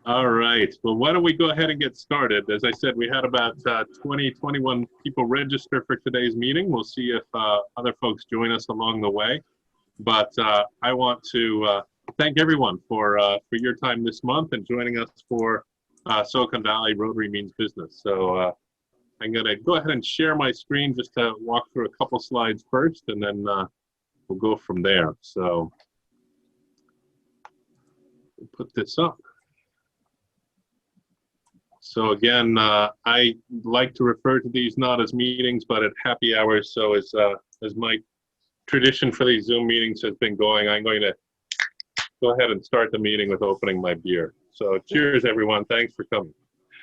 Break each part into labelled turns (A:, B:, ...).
A: All right. Well, why don't we go ahead and get started? As I said, we had about 21 people register for today's meeting. We'll see if other folks join us along the way. But I want to thank everyone for your time this month and joining us for Silicon Valley Rotary Means Business. So I'm going to go ahead and share my screen just to walk through a couple slides first, and then we'll go from there. So we'll put this up. So again, I like to refer to these not as meetings, but at happy hours. So as my tradition for these Zoom meetings has been going, I'm going to go ahead and start the meeting with opening my beer. So cheers, everyone. Thanks for coming.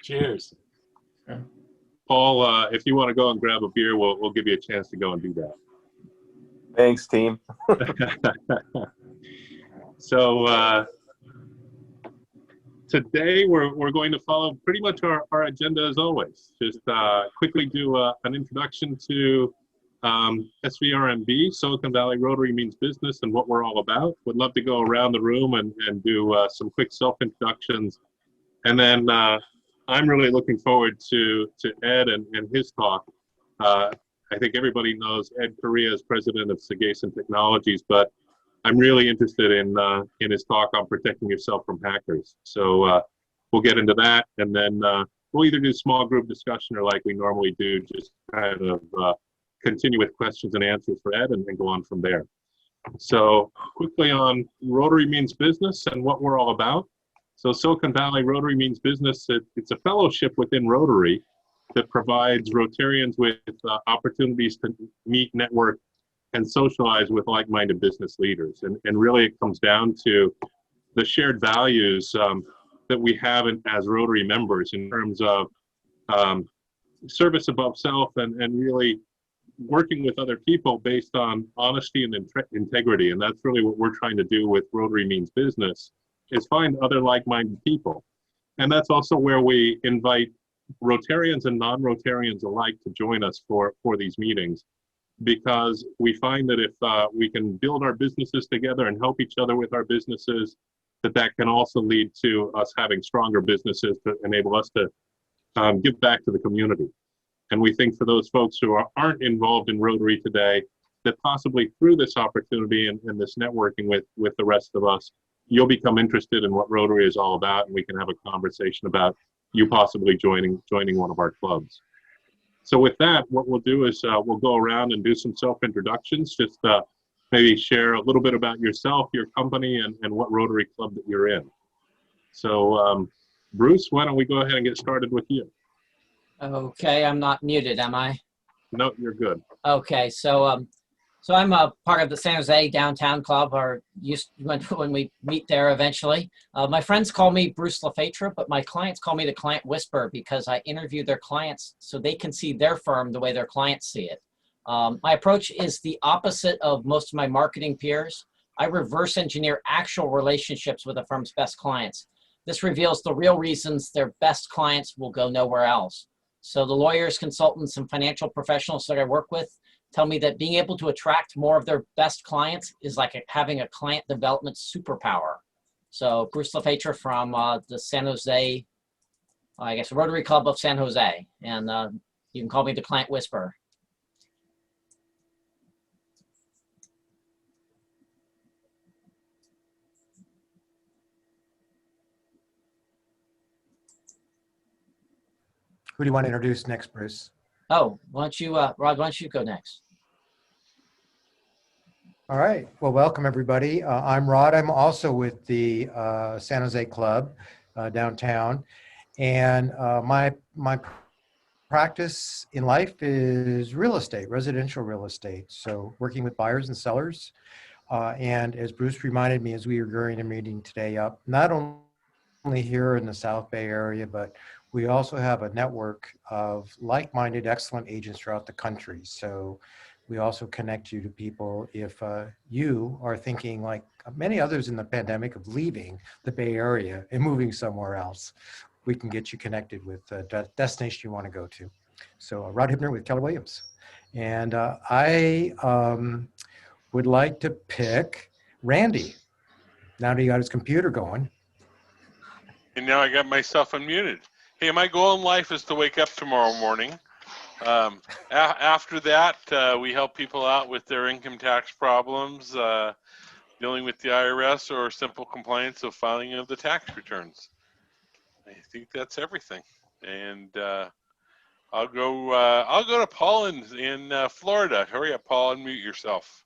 B: Cheers.
A: Paul, if you want to go and grab a beer, we'll give you a chance to go and do that.
C: Thanks, team.
A: So today we're going to follow pretty much our agenda as always. Just quickly do an introduction to SVRMB, Silicon Valley Rotary Means Business, and what we're all about. Would love to go around the room and do some quick self-introductions. And then I'm really looking forward to Ed and his talk. I think everybody knows Ed Correia is president of Sagacent Technologies, but I'm really interested in his talk on protecting yourself from hackers. So we'll get into that, and then we'll either do small group discussion or like we normally do, just kind of continue with questions and answers for Ed and then go on from there. So quickly on Rotary Means Business and what we're all about. So Silicon Valley Rotary Means Business, it's a fellowship within Rotary that provides Rotarians with opportunities to meet, network, and socialize with like-minded business leaders. And really it comes down to the shared values that we have as Rotary members in terms of service above self and really working with other people based on honesty and integrity. And that's really what we're trying to do with Rotary Means Business, is find other like-minded people. And that's also where we invite Rotarians and non-Rotarians alike to join us for these meetings, because we find that if we can build our businesses together and help each other with our businesses, that can also lead to us having stronger businesses to enable us to give back to the community. And we think for those folks who aren't involved in Rotary today, that possibly through this opportunity and this networking with the rest of us, you'll become interested in what Rotary is all about, and we can have a conversation about you possibly joining one of our clubs. So with that, what we'll do is we'll go around and do some self-introductions, just maybe share a little bit about yourself, your company, and what Rotary Club that you're in. So Bruce, why don't we go ahead and get started with you?
D: Okay, I'm not muted, am I?
A: No, you're good.
D: Okay, so I'm a part of the San Jose Downtown Club, or when we meet there eventually. My friends call me Bruce LaFetre, but my clients call me the Client Whisperer because I interview their clients so they can see their firm the way their clients see it. My approach is the opposite of most of my marketing peers. I reverse engineer actual relationships with a firm's best clients. This reveals the real reasons their best clients will go nowhere else. So the lawyers, consultants, and financial professionals that I work with tell me that being able to attract more of their best clients is like having a client development superpower. So Bruce LaFetre from the San Jose, I guess, Rotary Club of San Jose. And you can call me the Client Whisperer.
B: Who do you want to introduce next, Bruce?
D: Oh, why don't you, Rod, why don't you go next?
B: All right. Well, welcome, everybody. I'm Rod. I'm also with the San Jose Club downtown. And my practice in life is real estate, residential real estate. So working with buyers and sellers. And as Bruce reminded me as we were going to meeting today up, not only here in the South Bay area, but we also have a network of like-minded, excellent agents throughout the country. So we also connect you to people if you are thinking, like many others in the pandemic, of leaving the Bay Area and moving somewhere else. We can get you connected with the destination you want to go to. So Rod Hibner with Keller Williams. And I would like to pick Randy. Now that he got his computer going.
E: And now I got myself unmuted. Hey, my goal in life is to wake up tomorrow morning. After that, we help people out with their income tax problems, dealing with the IRS, or simple compliance of filing of the tax returns. I think that's everything. And I'll go to Paul in Florida. Hurry up, Paul, unmute yourself.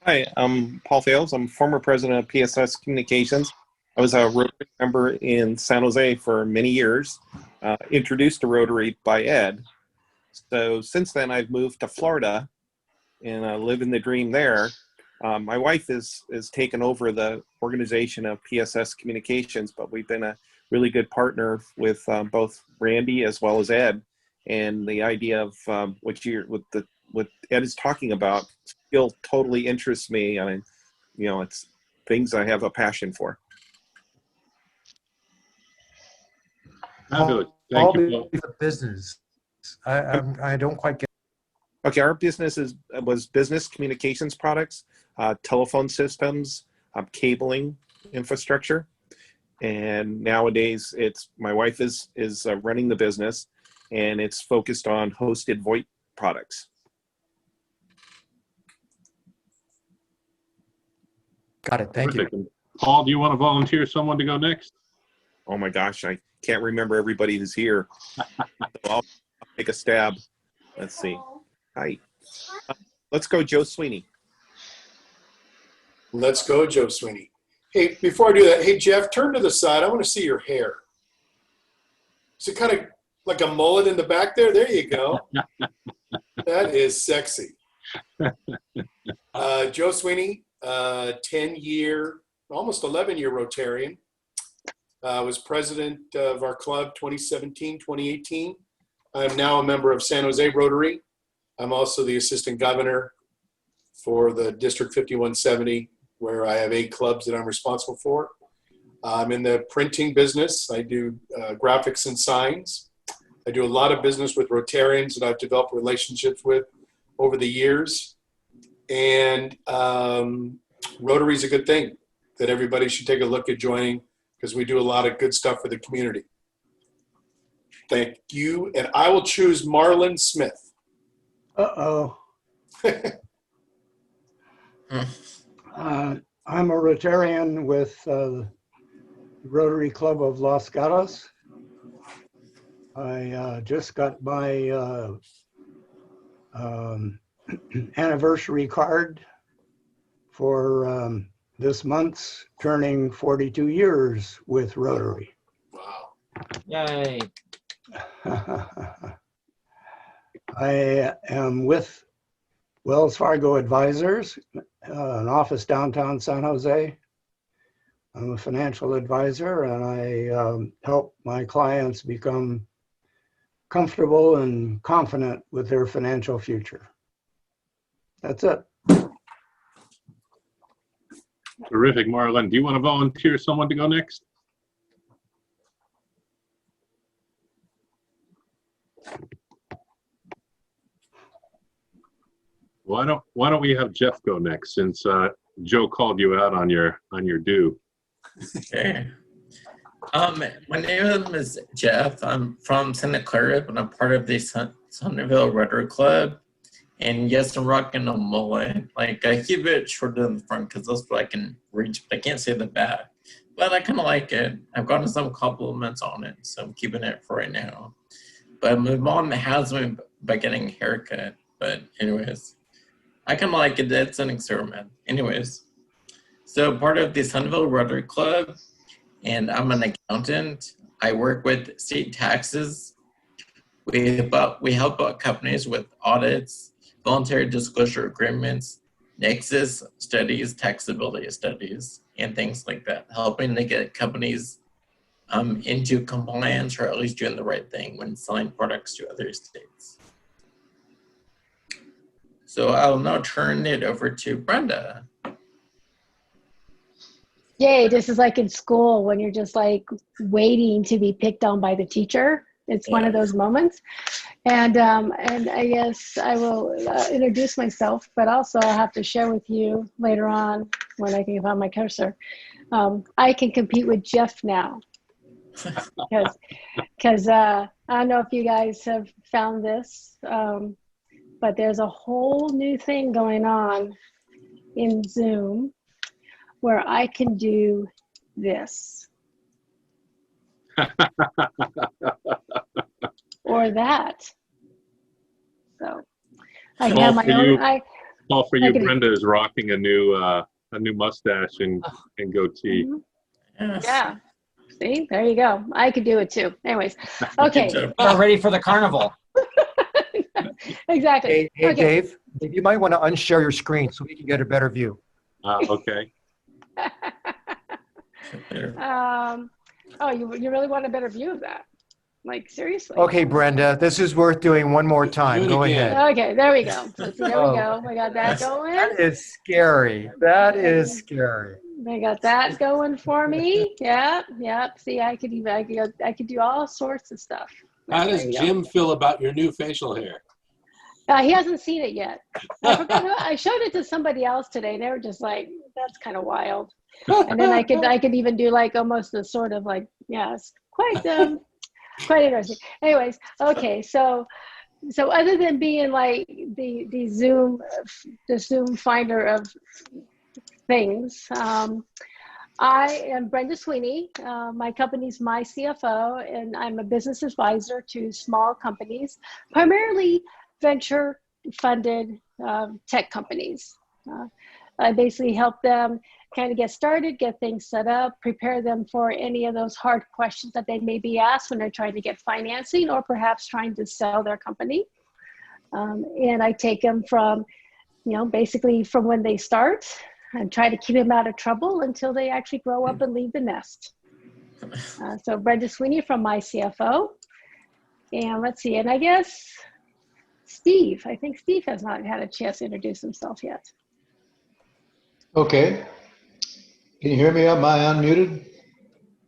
F: Hi, I'm Paul Fales. I'm former president of PSS Communications. I was a Rotary member in San Jose for many years, introduced to Rotary by Ed. So since then, I've moved to Florida and living the dream there. My wife is taken over the organization of PSS Communications, but we've been a really good partner with both Randy as well as Ed. And the idea of what Ed is talking about still totally interests me. I mean, you know, it's things I have a passion for.
A: Fabulous. Thank you, Paul.
B: The business. I don't quite get.
F: Okay, our business was business communications products, telephone systems, cabling infrastructure, and nowadays my wife is running the business, and it's focused on hosted VoIP products.
B: Got it. Thank you.
A: Terrific. Paul, do you want to volunteer someone to go next?
F: Oh my gosh, I can't remember everybody who's here. So I'll take a stab. Let's see. Hi. Let's go, Joe Sweeney.
G: Let's go, Joe Sweeney. Hey, before I do that, hey, Jeff, turn to the side. I want to see your hair. Is it kind of like a mullet in the back there? There you go. That is sexy. Joe Sweeney, 10-year, almost 11-year Rotarian. Was president of our club 2017, 2018. I'm now a member of San Jose Rotary. I'm also the assistant governor for the District 5170, where I have 8 clubs that I'm responsible for. I'm in the printing business. I do graphics and signs. I do a lot of business with Rotarians that I've developed relationships with over the years. And Rotary is a good thing that everybody should take a look at joining, because we do a lot of good stuff for the community. Thank you. And I will choose Marlon Smith.
H: Uh-oh. I'm a Rotarian with Rotary Club of Los Gatos. I just got my anniversary card for this month's turning 42 years with Rotary.
G: Wow.
D: Yay.
H: I am with Wells Fargo Advisors, an office downtown San Jose. I'm a financial advisor, and I help my clients become comfortable and confident with their financial future. That's it.
A: Terrific, Marlon. Do you want to volunteer someone to go next? Why don't we have Jeff go next, since Joe called you out on your due?
I: Okay. My name is Jeff. I'm from Santa Clara, but I'm part of the Sunnyvale Rotary Club. And yes, I'm rocking a mullet. Like, I keep it shorter in the front because that's what I can reach, but I can't see the back. But I kind of like it. I've gotten some compliments on it, so I'm keeping it for right now. But my mom has me by getting a haircut. But anyways, I kind of like it. It's an experiment. Anyways, so part of the Sunnyvale Rotary Club, and I'm an accountant. I work with state taxes. We help out companies with audits, voluntary disclosure agreements, nexus studies, taxability studies, and things like that, helping to get companies into compliance, or at least doing the right thing when selling products to other states. So I'll now turn it over to Brenda.
J: Yay, this is like in school when you're just like waiting to be picked on by the teacher. It's one of those moments. And I guess I will introduce myself, but also I'll have to share with you later on when I can find my cursor. I can compete with Jeff now. Because I don't know if you guys have found this, but there's a whole new thing going on in Zoom where I can do this or that. So I can have my own.
A: Well, for you,
J: can,
A: Brenda is rocking a new mustache and goatee.
I: Yes.
J: Yeah. See, there you go. I could do it too. Anyways, okay.
D: We're ready for the carnival.
J: Exactly.
B: Hey,
J: Okay.
B: Dave, you might want to unshare your screen so we can get a better view.
A: Okay.
J: Oh, you really want a better view of that? Like, seriously?
B: Okay, Brenda, this is worth doing one more time.
G: Do it
B: Go
G: again.
B: ahead.
J: Okay, there we go. So see, there we go. We got that going.
B: That is scary. That is scary.
J: I got that going for me. Yep. See, I could do all sorts of stuff.
G: How
J: There
G: does
J: you go.
G: Jim feel about your new facial hair?
J: He hasn't seen it yet. I forgot. I showed it to somebody else today, and they were just like, "That's kind of wild." And then I could even do like almost a sort of like, yeah, it's quite interesting. Anyways, okay, so other than being like the Zoom finder of things, I am Brenda Sweeney. My company's My CFO, and I'm a business advisor to small companies, primarily venture-funded tech companies. I basically help them kind of get started, get things set up, prepare them for any of those hard questions that they may be asked when they're trying to get financing or perhaps trying to sell their company. And I take them from, basically from when they start and try to keep them out of trouble until they actually grow up and leave the nest. So Brenda Sweeney from My CFO. And let's see, and I guess Steve, I think Steve has not had a chance to introduce himself yet.
K: Okay. Can you hear me? Am I unmuted?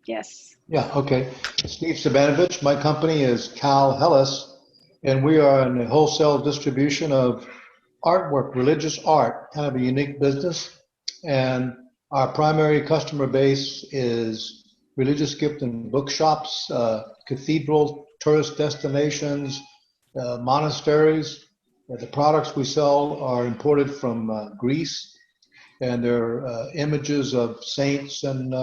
J: Yes.
K: Yeah, okay. Steve Sabanovich, my company is Cal Hellis, and we are in the wholesale distribution of artwork, religious art, kind of a unique business. And our primary customer base is religious gift and bookshops, cathedrals, tourist destinations, monasteries. The products we sell are imported from Greece, and they're images of saints and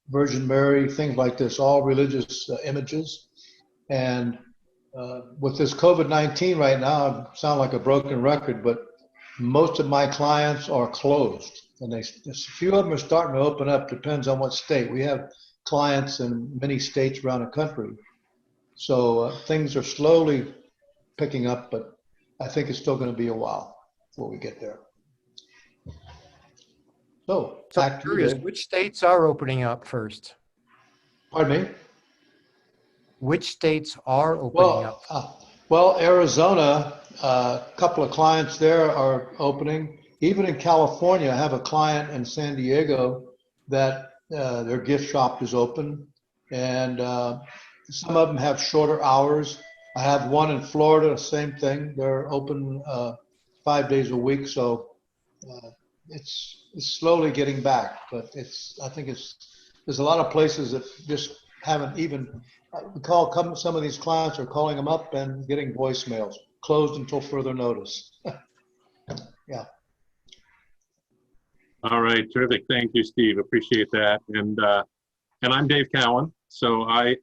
K: Virgin Mary, things like this, all religious images. And with this COVID-19 right now, I sound like a broken record, but most of my clients are closed. And a few of them are starting to open up, depends on what state. We have clients in many states around the country. So things are slowly picking up, but I think it's still going to be a while before we get there. So
B: I'm curious, which states are opening up first?
K: Pardon me?
B: Which states are opening up?
K: Well, Arizona, a couple of clients there are opening. Even in California, I have a client in San Diego that their gift shop is open, and some of them have shorter hours. I have one in Florida, same thing. They're open 5 days a week, so it's slowly getting back. But I think there's a lot of places that just haven't even. Some of these clients are calling them up and getting voicemails, closed until further notice. Yeah.
A: All right, terrific. Thank you, Steve. Appreciate that. And I'm Dave Cowan. So I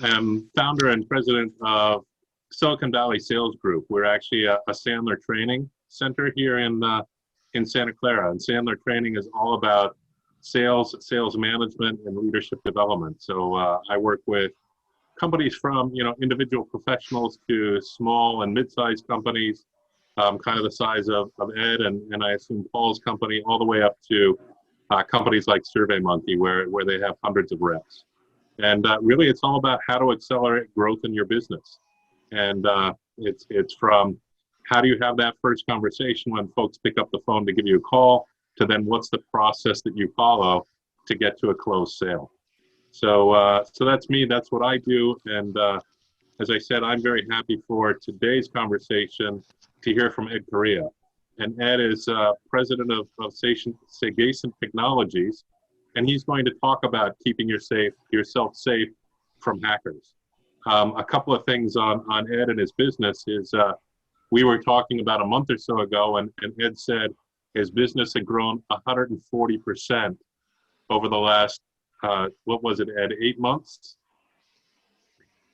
A: am founder and president of Silicon Valley Sales Group. We're actually a Sandler training center here in Santa Clara. And Sandler training is all about sales management, and leadership development. So I work with companies from individual professionals to small and mid-sized companies, kind of the size of Ed and I assume Paul's company, all the way up to companies like SurveyMonkey, where they have hundreds of reps. And really, it's all about how to accelerate growth in your business. And it's from how do you have that first conversation when folks pick up the phone to give you a call, to then what's the process that you follow to get to a closed sale. So that's me, that's what I do. And as I said, I'm very happy for today's conversation to hear from Ed Correia. And Ed is president of Sagacent Technologies. and he's going to talk about keeping yourself safe from hackers. A couple of things on Ed and his business is we were talking about a month or so ago, and Ed said his business had grown 140% over the last, what was it, Ed, 8 months?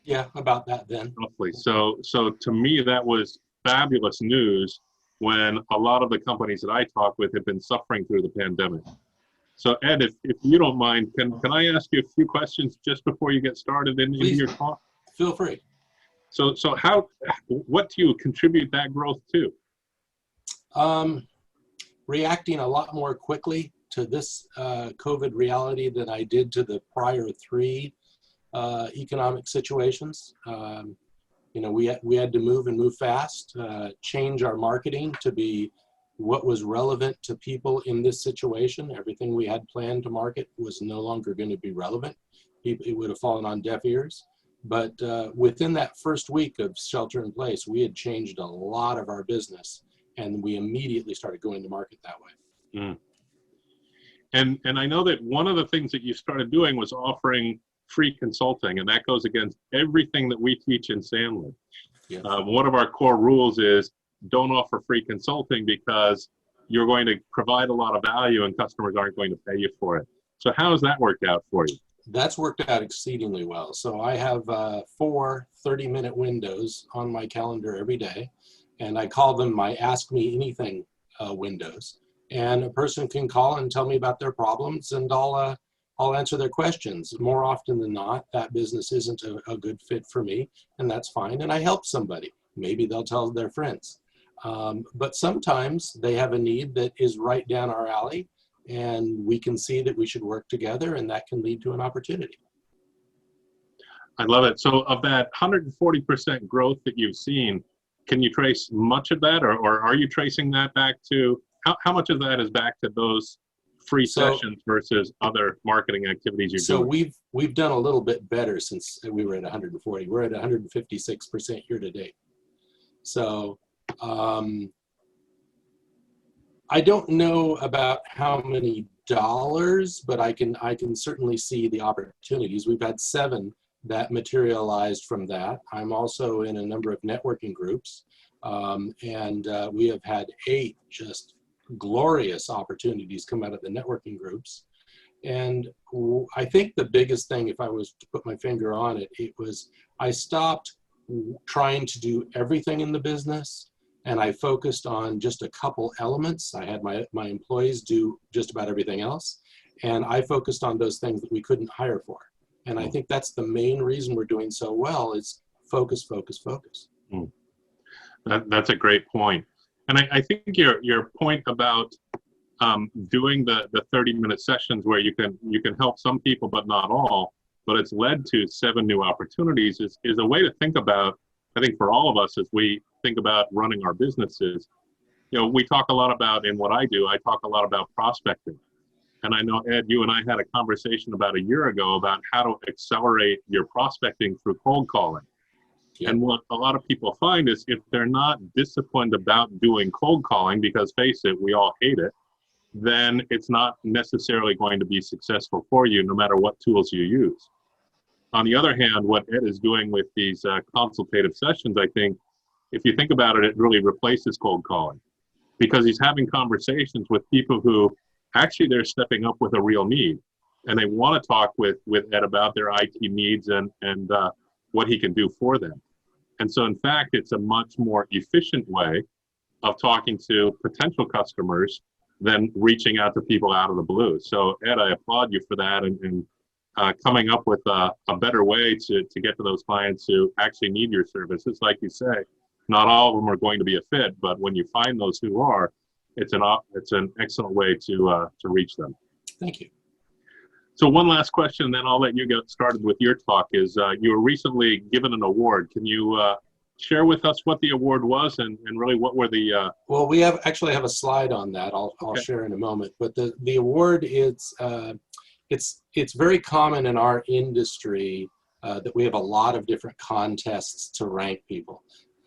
L: Yeah, about that then.
A: Roughly. So to me, that was fabulous news when a lot of the companies that I talk with have been suffering through the pandemic. So Ed, if you don't mind, can I ask you a few questions just before you get started into your talk?
L: Feel free.
A: So what do you contribute that growth to?
L: Reacting a lot more quickly to this COVID reality than I did to the prior 3 economic situations. You know, we had to move fast, change our marketing to be what was relevant to people in this situation. Everything we had planned to market was no longer going to be relevant. It would have fallen on deaf ears. But within that first week of shelter in place, we had changed a lot of our business, and we immediately started going to market that way.
A: Mm. And I know that one of the things that you started doing was offering free consulting, and that goes against everything that we teach in Sandler.
L: Yes.
A: One of our core rules is don't offer free consulting because you're going to provide a lot of value and customers aren't going to pay you for it. So how has that worked out for you?
L: That's worked out exceedingly well. So I have 4 30-minute windows on my calendar every day, and I call them my Ask Me Anything windows. And a person can call and tell me about their problems, and I'll answer their questions. More often than not, that business isn't a good fit for me, and that's fine. And I help somebody. Maybe they'll tell their friends. But sometimes they have a need that is right down our alley, and we can see that we should work together, and that can lead to an opportunity.
A: I love it. So of that 140% growth that you've seen, can you trace much of that, or are you tracing that back to, how much of that is back to those free sessions versus other marketing activities you're doing?
L: So we've done a little bit better since we were at 140. We're at 156% year to date. So I don't know about how many dollars, but I can certainly see the opportunities. We've had 7 that materialized from that. I'm also in a number of networking groups, and we have had 8 just glorious opportunities come out of the networking groups. And I think the biggest thing, if I was to put my finger on it, it was I stopped trying to do everything in the business, and I focused on just a couple elements. I had my employees do just about everything else, and I focused on those things that we couldn't hire for. And I think that's the main reason we're doing so well is focus, focus, focus.
A: Mm. That's a great point. And I think your point about doing the 30-minute sessions where you can help some people but not all, but it's led to 7 new opportunities is a way to think about, I think for all of us as we think about running our businesses. You know, we talk a lot about, in what I do, I talk a lot about prospecting. And I know, Ed, you and I had a conversation about a year ago about how to accelerate your prospecting through cold calling. Yeah. And what a lot of people find is if they're not disciplined about doing cold calling, because face it, we all hate it, then it's not necessarily going to be successful for you, no matter what tools you use. On the other hand, what Ed is doing with these consultative sessions, I think, if you think about it, it really replaces cold calling, because he's having conversations with people who actually they're stepping up with a real need, and they want to talk with Ed about their IT needs and what he can do for them. And so, in fact, it's a much more efficient way of talking to potential customers than reaching out to people out of the blue. So, Ed, I applaud you for that and coming up with a better way to get to those clients who actually need your services. Like you say, not all of them are going to be a fit, but when you find those who are, it's an excellent way to reach them.
L: Thank you.
A: So one last question, then I'll let you get started with your talk. Is you were recently given an award. Can you share with us what the award was and really what were the?
L: Well, we actually have a slide on that. I'll share in a moment. But the award is it's very common in our industry that we have a lot of different contests to rank people.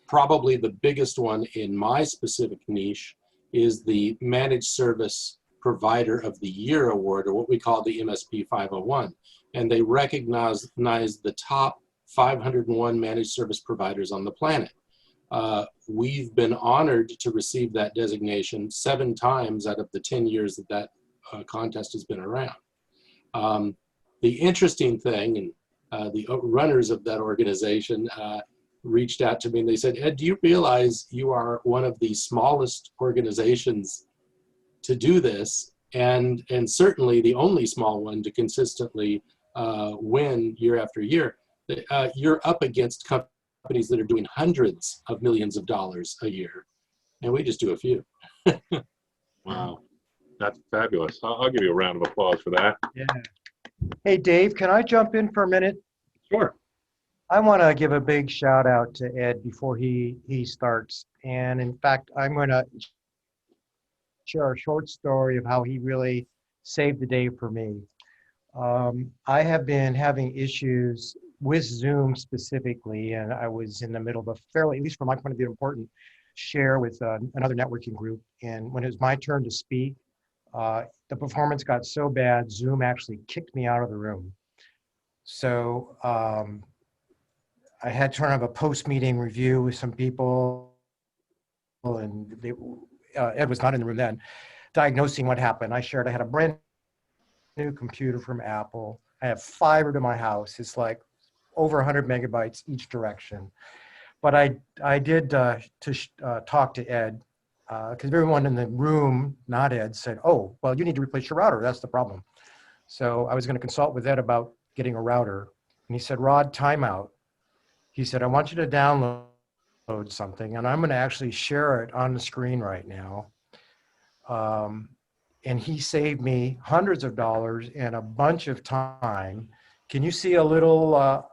L: Probably the biggest one in my specific niche is the managed service Provider of the Year award, or what we call the MSP 501. And they recognize the top 501 managed service providers on the planet. We've been honored to receive that designation 7 times out of the 10 years that that contest has been around. The interesting thing, and the runners of that organization reached out to me and they said, Ed, do you realize you are one of the smallest organizations to do this, and certainly the only small one to consistently win year after year? You're up against companies that are doing hundreds of millions of dollars a year, and we just do a few.
A: Wow, that's fabulous. I'll give you a round of applause for that.
B: Yeah. Hey, Dave, can I jump in for a minute?
A: Sure.
B: I want to give a big shout out to Ed before he starts. And in fact, I'm going to share a short story of how he really saved the day for me. I have been having issues with Zoom specifically, and I was in the middle of a fairly, at least from my point of view, important share with another networking group. And when it was my turn to speak, the performance got so bad, Zoom actually kicked me out of the room. So I had sort of a post-meeting review with some people, and Ed was not in the room then, diagnosing what happened. I shared I had a brand new computer from Apple. I have fiber to my house. It's like over 100 megabytes each direction. But I did talk to Ed, because everyone in the room, not Ed, said, oh, well, you need to replace your router. That's the problem. So I was going to consult with Ed about getting a router. And he said, Rod, timeout. He said, I want you to download something, and I'm going to actually share it on the screen right now. And he saved me hundreds of dollars and a bunch of time. Can you see a little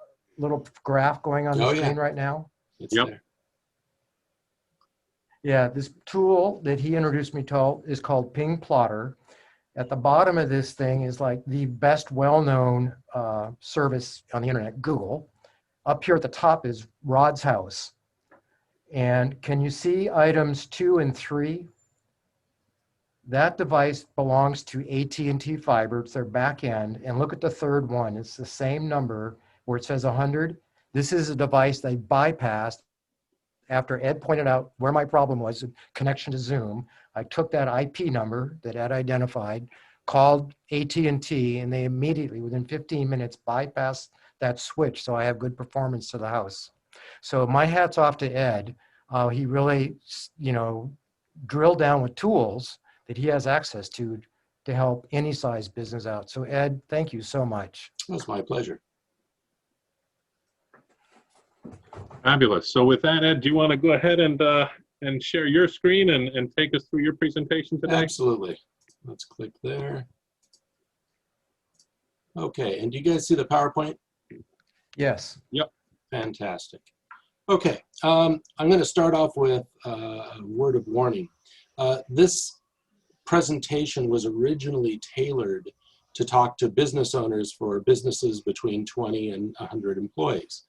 B: graph going on the screen right now?
L: It's there.
B: Yeah, this tool that he introduced me to is called Ping Plotter. At the bottom of this thing is like the best well-known service on the internet, Google. Up here at the top is Rod's house. And can you see items 2 and 3? That device belongs to AT&T Fiber. It's their back end. And look at the third one. It's the same number where it says 100. This is a device they bypassed after Ed pointed out where my problem was, connection to Zoom. I took that IP number that Ed identified, called AT&T, and they immediately, within 15 minutes, bypassed that switch, so I have good performance to the house. So my hat's off to Ed. He really, drilled down with tools that he has access to help any size business out. So Ed, thank you so much.
L: It's my pleasure.
A: Fabulous. So with that, Ed, do you want to go ahead and share your screen and take us through your presentation today?
L: Absolutely. Let's click there. Okay, and do you guys see the PowerPoint?
B: Yes.
A: Yep.
L: Fantastic. Okay, I'm going to start off with a word of warning. This presentation was originally tailored to talk to business owners for businesses between 20 and 100 employees.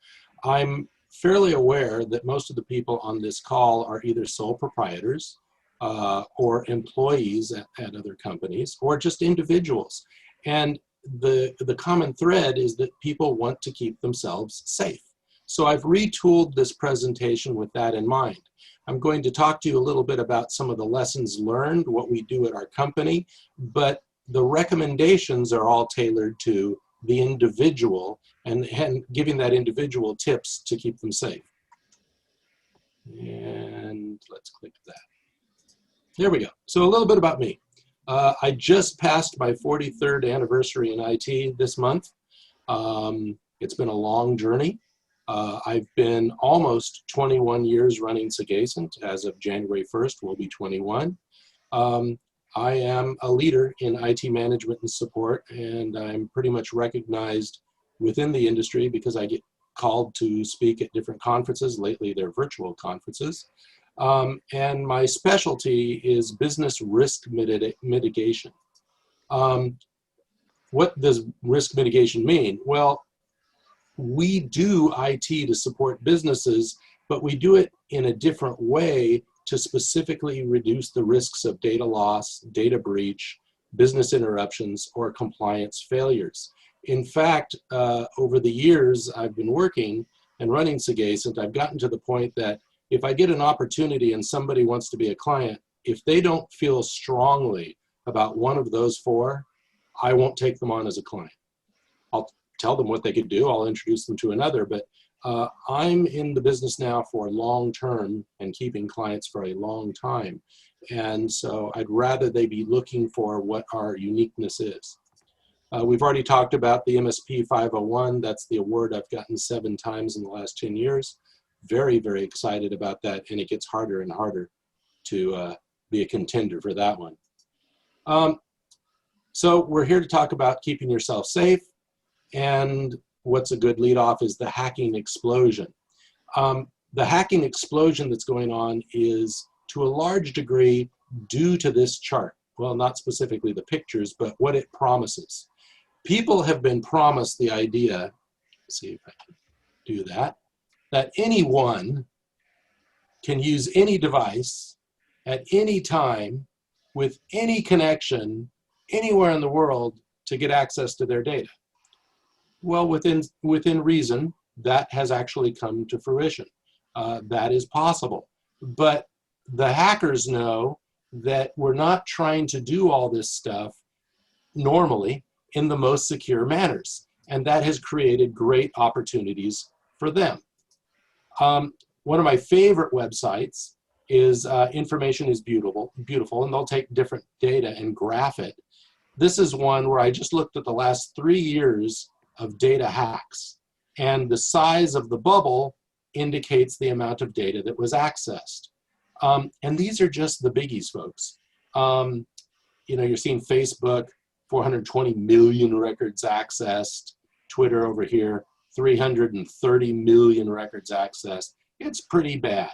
L: I'm fairly aware that most of the people on this call are either sole proprietors or employees at other companies, or just individuals. And the common thread is that people want to keep themselves safe. So I've retooled this presentation with that in mind. I'm going to talk to you a little bit about some of the lessons learned, what we do at our company, but the recommendations are all tailored to the individual and giving that individual tips to keep them safe. And let's click that. There we go. So a little bit about me. I just passed my 43rd anniversary in IT this month. It's been a long journey. I've been almost 21 years running Sagacent. As of January 1st, we'll be 21. I am a leader in IT management and support, and I'm pretty much recognized within the industry because I get called to speak at different conferences. Lately, they're virtual conferences. And my specialty is business risk mitigation. What does risk mitigation mean? Well, we do IT to support businesses, but we do it in a different way to specifically reduce the risks of data loss, data breach, business interruptions, or compliance failures. In fact, over the years I've been working and running Sagacent, I've gotten to the point that if I get an opportunity and somebody wants to be a client, if they don't feel strongly about one of those four, I won't take them on as a client. I'll tell them what they could do, I'll introduce them to another, but I'm in the business now for long term and keeping clients for a long time. And so I'd rather they be looking for what our uniqueness is. We've already talked about the MSP 501. That's the award I've gotten 7 times in the last 10 years. Very, very excited about that, and it gets harder and harder to be a contender for that one. So we're here to talk about keeping yourself safe, and what's a good lead off is the hacking explosion. The hacking explosion that's going on is to a large degree due to this chart. Well, not specifically the pictures, but what it promises. People have been promised the idea, let's see if I can do that, that anyone can use any device at any time with any connection anywhere in the world to get access to their data. Well, within reason, that has actually come to fruition. That is possible. But the hackers know that we're not trying to do all this stuff normally in the most secure manners. And that has created great opportunities for them. One of my favorite websites is Information is Beautiful, and they'll take different data and graph it. This is one where I just looked at the last 3 years of data hacks, and the size of the bubble indicates the amount of data that was accessed. And these are just the biggies, folks. You know, you're seeing Facebook, 420 million records accessed, Twitter over here, 330 million records accessed. It's pretty bad.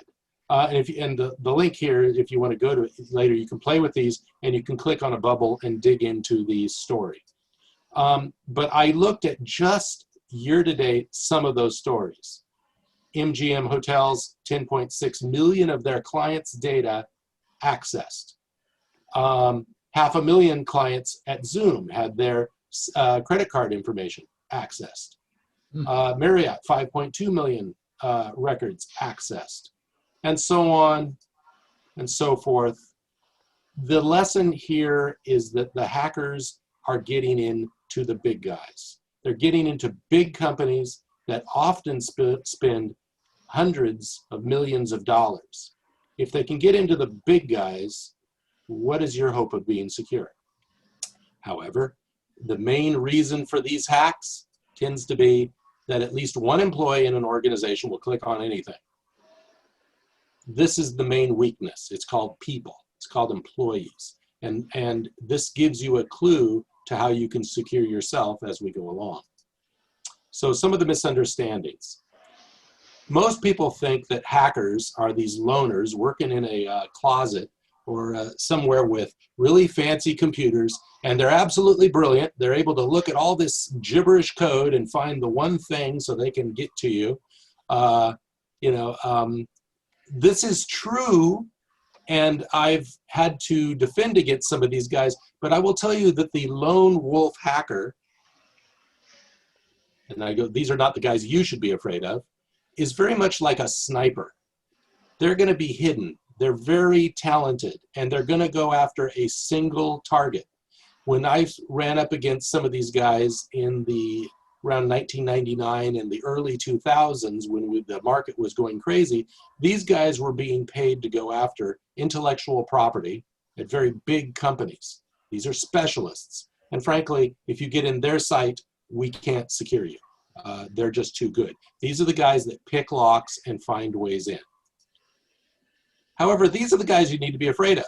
L: And the link here, if you want to go to it later, you can play with these and you can click on a bubble and dig into the story. But I looked at just year-to-date some of those stories. MGM Hotels, 10.6 million of their clients' data accessed. 500,000 clients at Zoom had their credit card information accessed. Marriott, 5.2 million records accessed, and so on and so forth. The lesson here is that the hackers are getting into the big guys. They're getting into big companies that often spend hundreds of millions of dollars. If they can get into the big guys, what is your hope of being secure? However, the main reason for these hacks tends to be that at least one employee in an organization will click on anything. This is the main weakness. It's called people. It's called employees. And this gives you a clue to how you can secure yourself as we go along. So some of the misunderstandings. Most people think that hackers are these loners working in a closet or somewhere with really fancy computers, and they're absolutely brilliant. They're able to look at all this gibberish code and find the one thing so they can get to you. This is true, and I've had to defend against some of these guys, but I will tell you that the lone wolf hacker, and I go, these are not the guys you should be afraid of, is very much like a sniper. They're going to be hidden. They're very talented, and they're going to go after a single target. When I ran up against some of these guys in the around 1999 and the early 2000s, when the market was going crazy, these guys were being paid to go after intellectual property at very big companies. These are specialists. And frankly, if you get in their site, we can't secure you. They're just too good. These are the guys that pick locks and find ways in. However, these are the guys you need to be afraid of.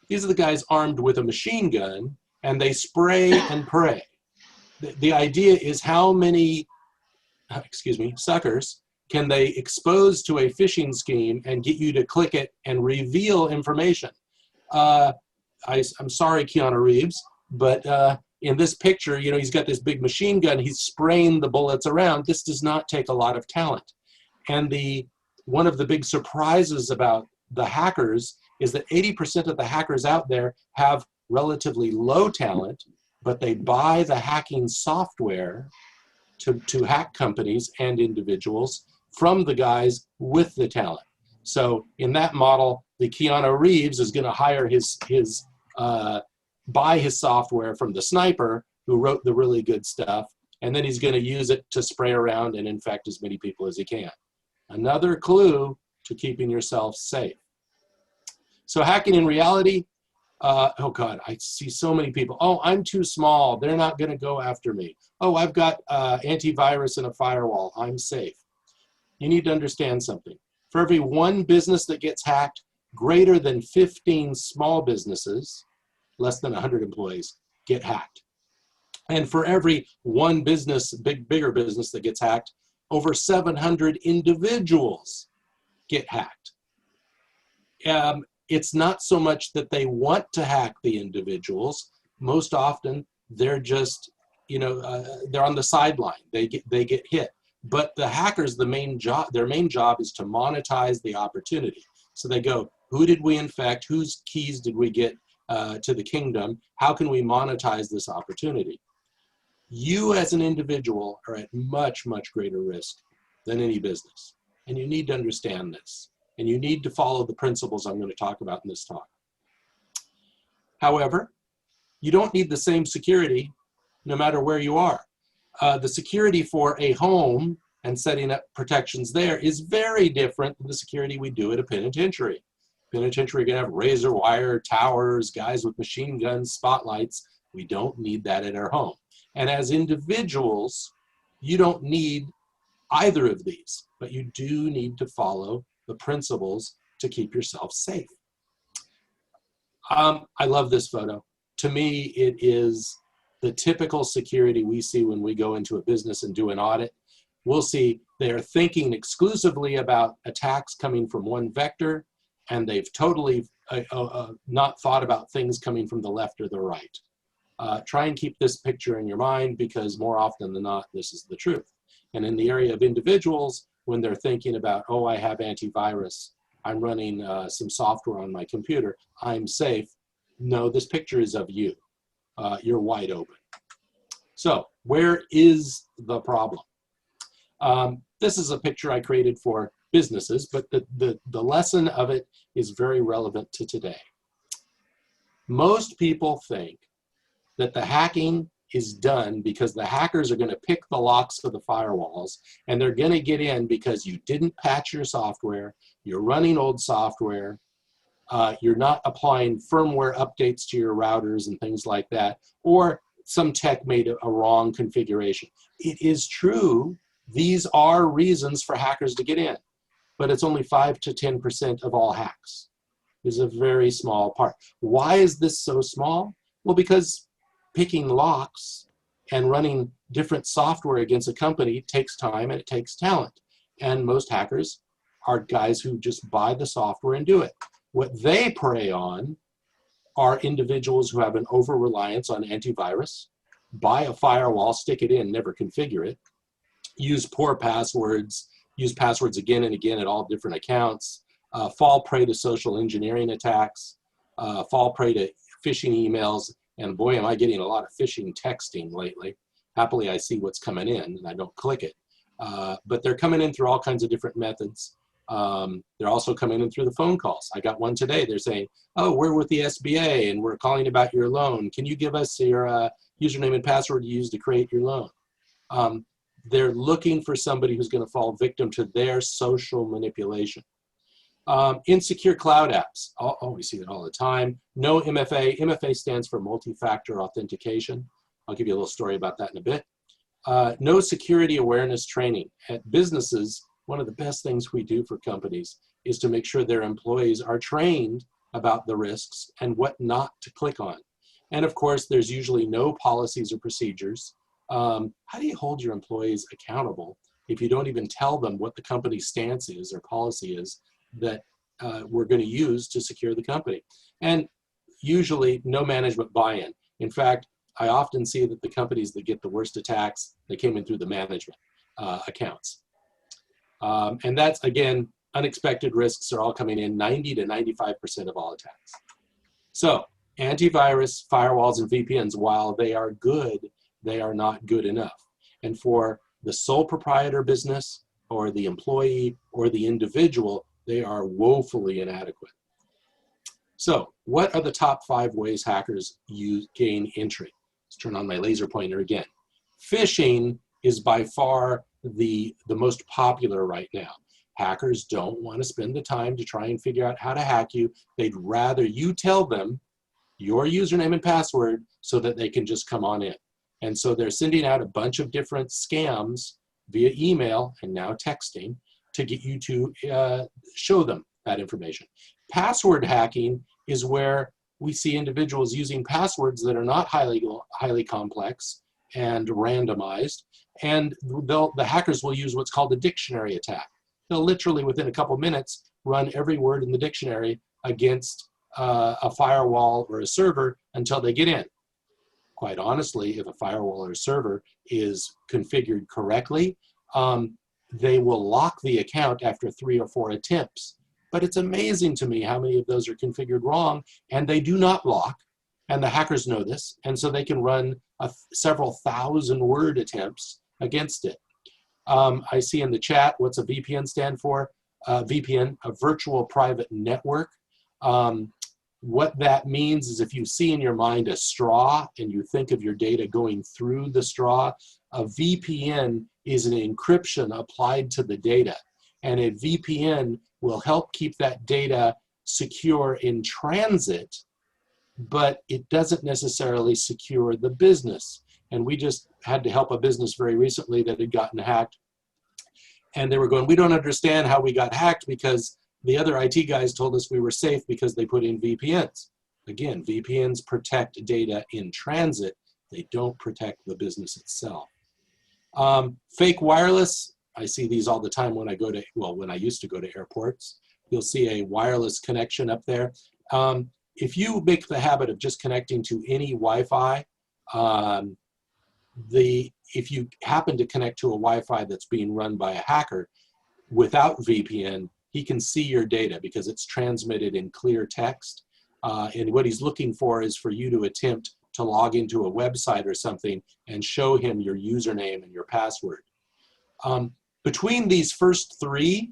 L: These are the guys armed with a machine gun, and they spray and pray. The idea is how many, suckers can they expose to a phishing scheme and get you to click it and reveal information. I'm sorry, Keanu Reeves, but in this picture, you know, he's got this big machine gun, he's spraying the bullets around. This does not take a lot of talent. And one of the big surprises about the hackers is that 80% of the hackers out there have relatively low talent, but they buy the hacking software to hack companies and individuals from the guys with the talent. So in that model, the Keanu Reeves is going to hire buy his software from the sniper who wrote the really good stuff, and then he's going to use it to spray around and infect as many people as he can. Another clue to keeping yourself safe. So hacking in reality, oh God, I see so many people. Oh, I'm too small. They're not going to go after me. Oh, I've got antivirus and a firewall. I'm safe. You need to understand something. For every one business that gets hacked, greater than 15 small businesses, less than 100 employees, get hacked. And for every one business, bigger business that gets hacked, over 700 individuals get hacked. It's not so much that they want to hack the individuals. Most often, they're just, they're on the sideline. They get hit. But the hackers, their main job is to monetize the opportunity. So they go, who did we infect? Whose keys did we get to the kingdom? How can we monetize this opportunity? You as an individual are at much, much greater risk than any business. And you need to understand this. And you need to follow the principles I'm going to talk about in this talk. However, you don't need the same security no matter where you are. The security for a home and setting up protections there is very different than the security we do at a penitentiary. Penitentiary, you're going to have razor wire, towers, guys with machine guns, spotlights. We don't need that at our home. And as individuals, you don't need either of these, but you do need to follow the principles to keep yourself safe. I love this photo. To me, it is the typical security we see when we go into a business and do an audit. We'll see they're thinking exclusively about attacks coming from one vector, and they've totally not thought about things coming from the left or the right. Try and keep this picture in your mind, because more often than not, this is the truth. And in the area of individuals, when they're thinking about, oh, I have antivirus, I'm running some software on my computer, I'm safe. No, this picture is of you. You're wide open. So where is the problem? This is a picture I created for businesses, but the lesson of it is very relevant to today. Most people think that the hacking is done because the hackers are going to pick the locks of the firewalls, and they're going to get in because you didn't patch your software, you're running old software, you're not applying firmware updates to your routers and things like that, or some tech made a wrong configuration. It is true, these are reasons for hackers to get in, but it's only 5 to 10% of all hacks. It's a very small part. Why is this so small? Well, because picking locks and running different software against a company takes time and it takes talent. And most hackers are guys who just buy the software and do it. What they prey on are individuals who have an over-reliance on antivirus, buy a firewall, stick it in, never configure it, use poor passwords, use passwords again and again at all different accounts, fall prey to social engineering attacks, fall prey to phishing emails, and boy, am I getting a lot of phishing texting lately. Happily, I see what's coming in and I don't click it. But they're coming in through all kinds of different methods. They're also coming in through the phone calls. I got one today. They're saying, oh, we're with the SBA and we're calling about your loan. Can you give us your username and password you use to create your loan? They're looking for somebody who's going to fall victim to their social manipulation. Insecure cloud apps. Oh, we see that all the time. No MFA. MFA stands for multi-factor authentication. I'll give you a little story about that in a bit. No security awareness training. At businesses, one of the best things we do for companies is to make sure their employees are trained about the risks and what not to click on. And of course, there's usually no policies or procedures. How do you hold your employees accountable if you don't even tell them what the company's stance is or policy is that we're going to use to secure the company? And usually no management buy-in. In fact, I often see that the companies that get the worst attacks, they came in through the management accounts. And that's, again, unexpected risks are all coming in, 90 to 95% of all attacks. So Antivirus, firewalls, and VPNs, while they are good, they are not good enough. And for the sole proprietor business or the employee or the individual, they are woefully inadequate. So what are the top 5 ways hackers gain entry? Let's turn on my laser pointer again. Phishing is by far the most popular right now. Hackers don't want to spend the time to try and figure out how to hack you. They'd rather you tell them your username and password so that they can just come on in. And so they're sending out a bunch of different scams via email and now texting to get you to show them that information. Password hacking is where we see individuals using passwords that are not highly complex and randomized, and the hackers will use what's called a dictionary attack. They'll literally, within a couple minutes, run every word in the dictionary against a firewall or a server until they get in. Quite honestly, if a firewall or a server is configured correctly, they will lock the account after 3 or 4 attempts. But it's amazing to me how many of those are configured wrong, and they do not lock, and the hackers know this, and so they can run several thousand word attempts against it. I see in the chat, what's a VPN stand for? VPN, a virtual private network. What that means is if you see in your mind a straw and you think of your data going through the straw, a VPN is an encryption applied to the data. And a VPN will help keep that data secure in transit, but it doesn't necessarily secure the business. And we just had to help a business very recently that had gotten hacked. And they were going, we don't understand how we got hacked because the other IT guys told us we were safe because they put in VPNs. Again, VPNs protect data in transit. They don't protect the business itself. Fake wireless, I see these all the time when I go to, well, when I used to go to airports. You'll see a wireless connection up there. If you make the habit of just connecting to any Wi-Fi, if you happen to connect to a Wi-Fi that's being run by a hacker without VPN, he can see your data because it's transmitted in clear text. And what he's looking for is for you to attempt to log into a website or something and show him your username and your password. Between these first 3,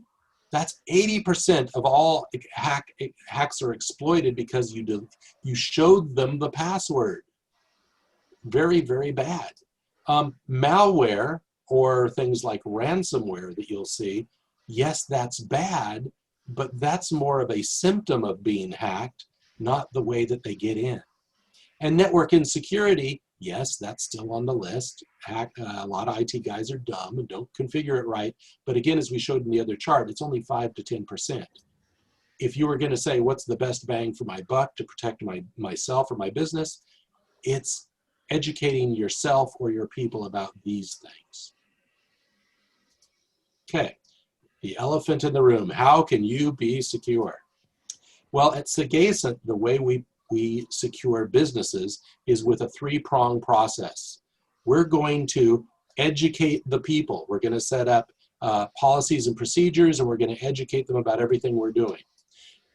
L: that's 80% of all hacks are exploited because you showed them the password. Very, very bad. Malware or things like ransomware that you'll see, yes, that's bad, but that's more of a symptom of being hacked, not the way that they get in. And network insecurity, yes, that's still on the list. A lot of IT guys are dumb and don't configure it right. But again, as we showed in the other chart, it's only 5 to 10%. If you were going to say, what's the best bang for my buck to protect myself or my business, it's educating yourself or your people about these things. Okay, the elephant in the room. How can you be secure? Well, at Sagacent, the way we secure businesses is with a 3-pronged process. We're going to educate the people. We're going to set up policies and procedures, and we're going to educate them about everything we're doing.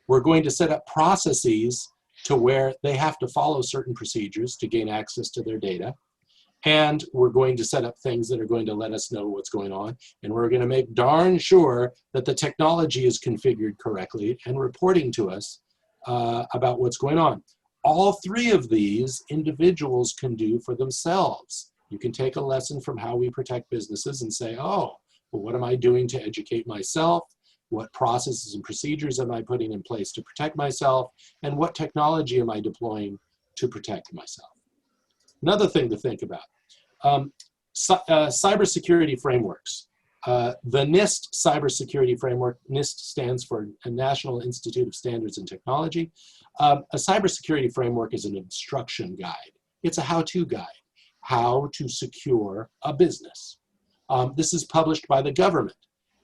L: We're going to set up processes to where they have to follow certain procedures to gain access to their data. And we're going to set up things that are going to let us know what's going on. And we're going to make darn sure that the technology is configured correctly and reporting to us about what's going on. All 3 of these individuals can do for themselves. You can take a lesson from how we protect businesses and say, oh, well, what am I doing to educate myself? What processes and procedures am I putting in place to protect myself? And what technology am I deploying to protect myself? Another thing to think about, cybersecurity frameworks. The NIST cybersecurity framework, NIST stands for National Institute of Standards and Technology. A cybersecurity framework is an instruction guide. It's a how-to guide, how to secure a business. This is published by the government.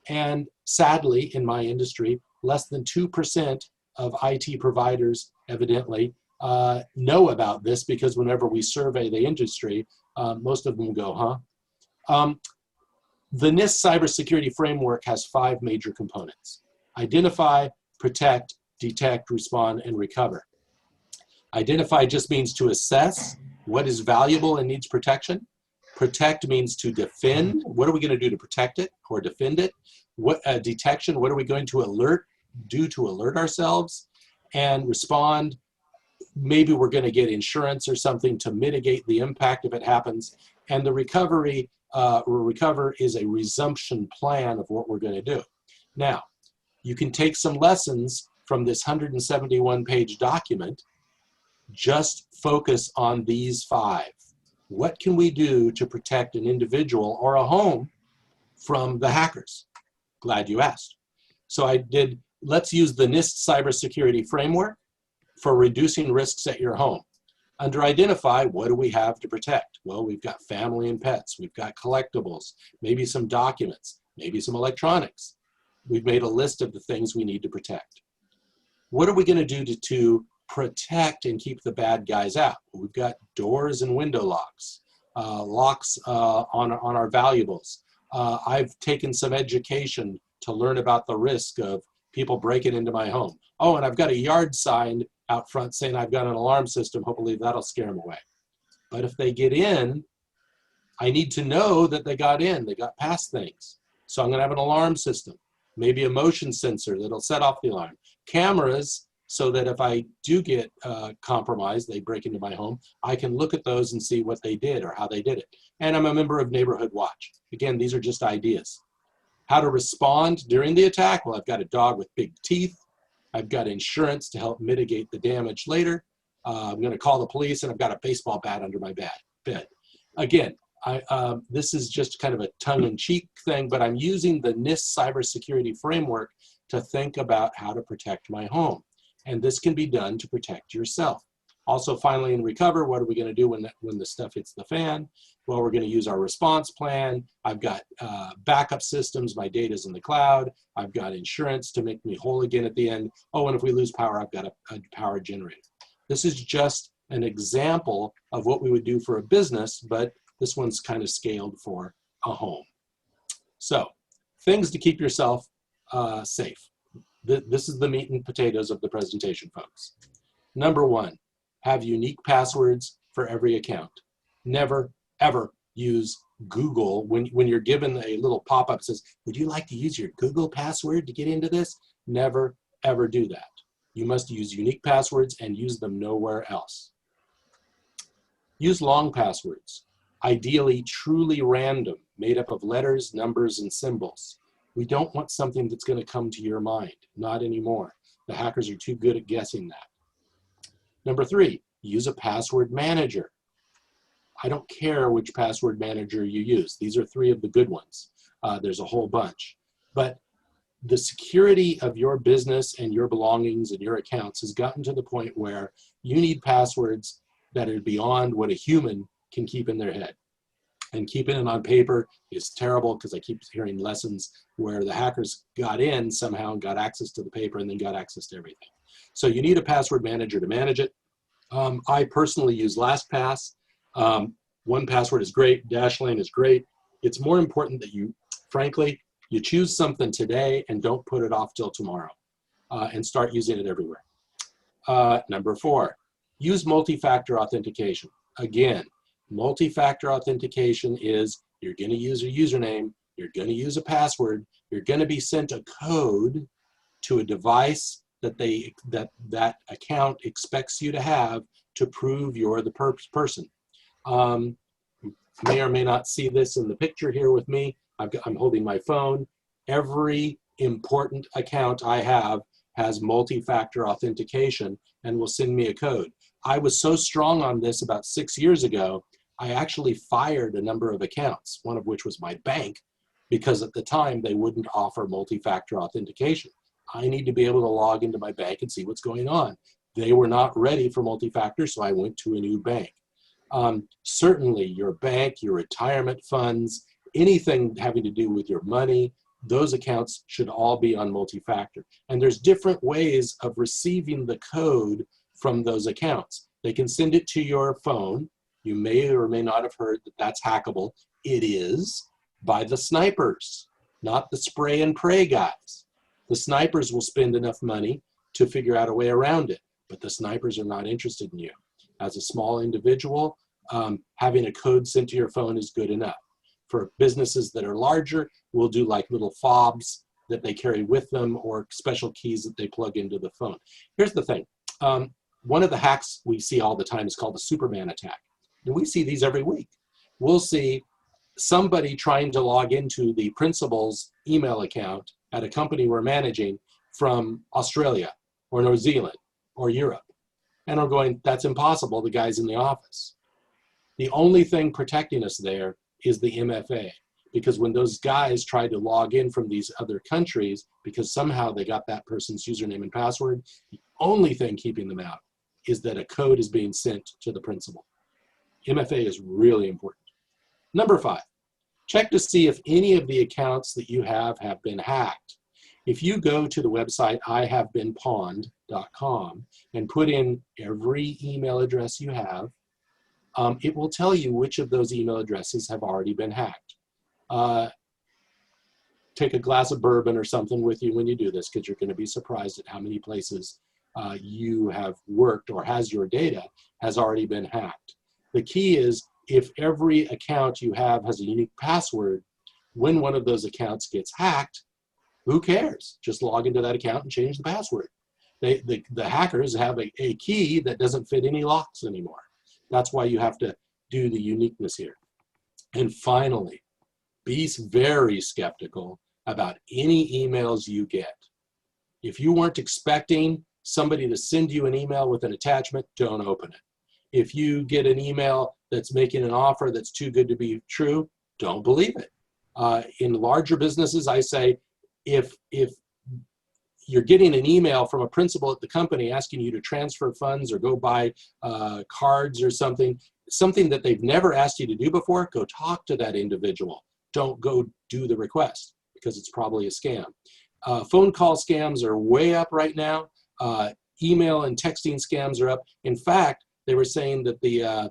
L: And sadly, in my industry, less than 2% of IT providers evidently know about this, because whenever we survey the industry, most of them go, huh? The NIST cybersecurity framework has 5 major components: identify, protect, detect, respond, and recover. Identify just means to assess what is valuable and needs protection. Protect means to defend. What are we going to do to protect it or defend it? What detection? What are we going to do to alert ourselves? And respond. Maybe we're going to get insurance or something to mitigate the impact if it happens. And the recovery is a resumption plan of what we're going to do. Now, you can take some lessons from this 171-page document. Just focus on these 5. What can we do to protect an individual or a home from the hackers? Glad you asked. So let's use the NIST cybersecurity framework for reducing risks at your home. Under identify, what do we have to protect? Well, we've got family and pets, we've got collectibles, maybe some documents, maybe some electronics. We've made a list of the things we need to protect. What are we going to do to protect and keep the bad guys out? Well, we've got doors and window locks, locks on our valuables. I've taken some education to learn about the risk of people breaking into my home. Oh, and I've got a yard sign out front saying I've got an alarm system. Hopefully that'll scare them away. But if they get in, I need to know that they got in, they got past things. So I'm going to have an alarm system, maybe a motion sensor that'll set off the alarm. Cameras, so that if I do get compromised, they break into my home, I can look at those and see what they did or how they did it. And I'm a member of Neighborhood Watch. Again, these are just ideas. How to respond during the attack? Well, I've got a dog with big teeth. I've got insurance to help mitigate the damage later. I'm going to call the police, and I've got a baseball bat under my bed. Again, this is just kind of a tongue-in-cheek thing, but I'm using the NIST cybersecurity framework to think about how to protect my home. And this can be done to protect yourself. Also, finally, in recover, what are we going to do when the stuff hits the fan? Well, we're going to use our response plan. I've got backup systems. My data's in the cloud. I've got insurance to make me whole again at the end. Oh, and if we lose power, I've got a power generator. This is just an example of what we would do for a business, but this one's kind of scaled for a home. So, things to keep yourself safe. This is the meat and potatoes of the presentation, folks. Number 1, have unique passwords for every account. Never, ever use Google when you're given a little pop-up that says, would you like to use your Google password to get into this? Never, ever do that. You must use unique passwords and use them nowhere else. Use long passwords, ideally truly random, made up of letters, numbers, and symbols. We don't want something that's going to come to your mind. Not anymore. The hackers are too good at guessing that. Number 3, use a password manager. I don't care which password manager you use. These are 3 of the good ones. There's a whole bunch. But the security of your business and your belongings and your accounts has gotten to the point where you need passwords that are beyond what a human can keep in their head. And keeping it on paper is terrible because I keep hearing lessons where the hackers got in somehow and got access to the paper and then got access to everything. So you need a password manager to manage it. I personally use LastPass. 1Password is great. Dashlane is great. It's more important that you, frankly, you choose something today and don't put it off till tomorrow and start using it everywhere. Number 4, use multi-factor authentication. Again, multi-factor authentication is you're going to use a username, you're going to use a password, you're going to be sent a code to a device that that account expects you to have to prove you're the person. You may or may not see this in the picture here with me. I'm holding my phone. Every important account I have has multi-factor authentication and will send me a code. I was so strong on this about 6 years ago, I actually fired a number of accounts, one of which was my bank, because at the time they wouldn't offer multi-factor authentication. I need to be able to log into my bank and see what's going on. They were not ready for multi-factor, so I went to a new bank. Certainly your bank, your retirement funds, anything having to do with your money, those accounts should all be on multi-factor. And there's different ways of receiving the code from those accounts. They can send it to your phone. You may or may not have heard that that's hackable. It is, by the snipers, not the spray and pray guys. The snipers will spend enough money to figure out a way around it. but the snipers are not interested in you. As a small individual, having a code sent to your phone is good enough. For businesses that are larger, we'll do like little fobs that they carry with them or special keys that they plug into the phone. Here's the thing. One of the hacks we see all the time is called the Superman attack. And we see these every week. We'll see somebody trying to log into the principal's email account at a company we're managing from Australia or New Zealand or Europe. And I'm going, that's impossible, the guy's in the office. The only thing protecting us there is the MFA. Because when those guys try to log in from these other countries, because somehow they got that person's username and password, the only thing keeping them out is that a code is being sent to the principal. MFA is really important. Number 5, check to see if any of the accounts that you have been hacked. If you go to the website ihavebeenpawned.com and put in every email address you have, it will tell you which of those email addresses have already been hacked. Take a glass of bourbon or something with you when you do this, because you're going to be surprised at how many places you have worked or has your data has already been hacked. The key is if every account you have has a unique password, when one of those accounts gets hacked, who cares? Just log into that account and change the password. The hackers have a key that doesn't fit any locks anymore. That's why you have to do the uniqueness here. And finally, be very skeptical about any emails you get. If you weren't expecting somebody to send you an email with an attachment, don't open it. If you get an email that's making an offer that's too good to be true, don't believe it. In larger businesses, I say, if you're getting an email from a principal at the company asking you to transfer funds or go buy cards or something that they've never asked you to do before, go talk to that individual. Don't go do the request, because it's probably a scam. Phone call scams are way up right now. Email and texting scams are up. In fact, they were saying that the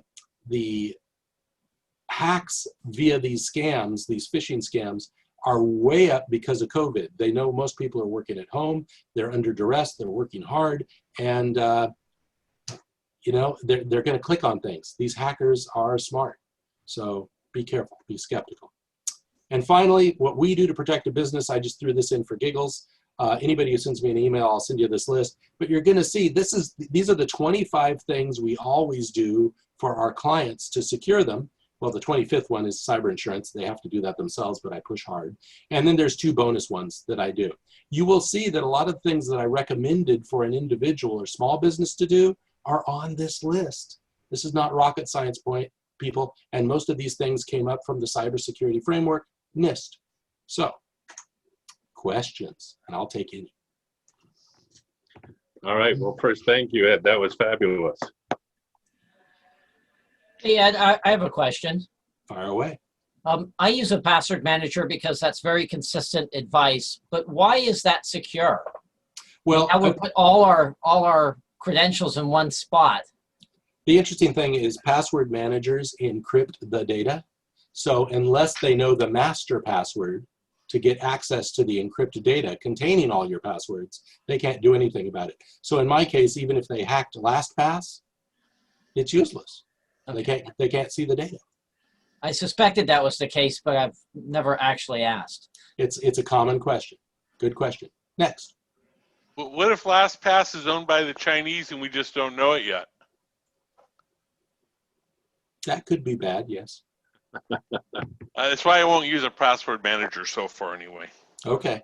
L: hacks via these scams, these phishing scams, are way up because of COVID. They know most people are working at home, they're under duress, they're working hard, and you know, they're going to click on things. These hackers are smart, so be careful, be skeptical. And finally, what we do to protect a business, I just threw this in for giggles. Anybody who sends me an email, I'll send you this list. But you're going to see these are the 25 things we always do for our clients to secure them. Well, the 25th one is cyber insurance. They have to do that themselves, but I push hard. And then there's 2 bonus ones that I do. You will see that a lot of things that I recommended for an individual or small business to do are on this list. This is not rocket science, people. And most of these things came up from the cybersecurity framework, NIST. So, questions, and I'll take any.
A: All right. Well, first, thank you, Ed. That was fabulous.
D: Hey, Ed, I have a question.
L: Fire away.
D: I use a password manager because that's very consistent advice, but why is that secure?
L: Well,
D: I would put all our credentials in one spot.
L: The interesting thing is password managers encrypt the data. So unless they know the master password to get access to the encrypted data containing all your passwords, they can't do anything about it. So in my case, even if they hacked LastPass, it's useless.
D: Okay.
L: They can't see the data.
D: I suspected that was the case, but I've never actually asked.
L: It's a common question. Good question. Next.
E: Well, what if LastPass is owned by the Chinese and we just don't know it yet?
L: That could be bad, yes.
E: That's why I won't use a password manager so far anyway.
L: Okay.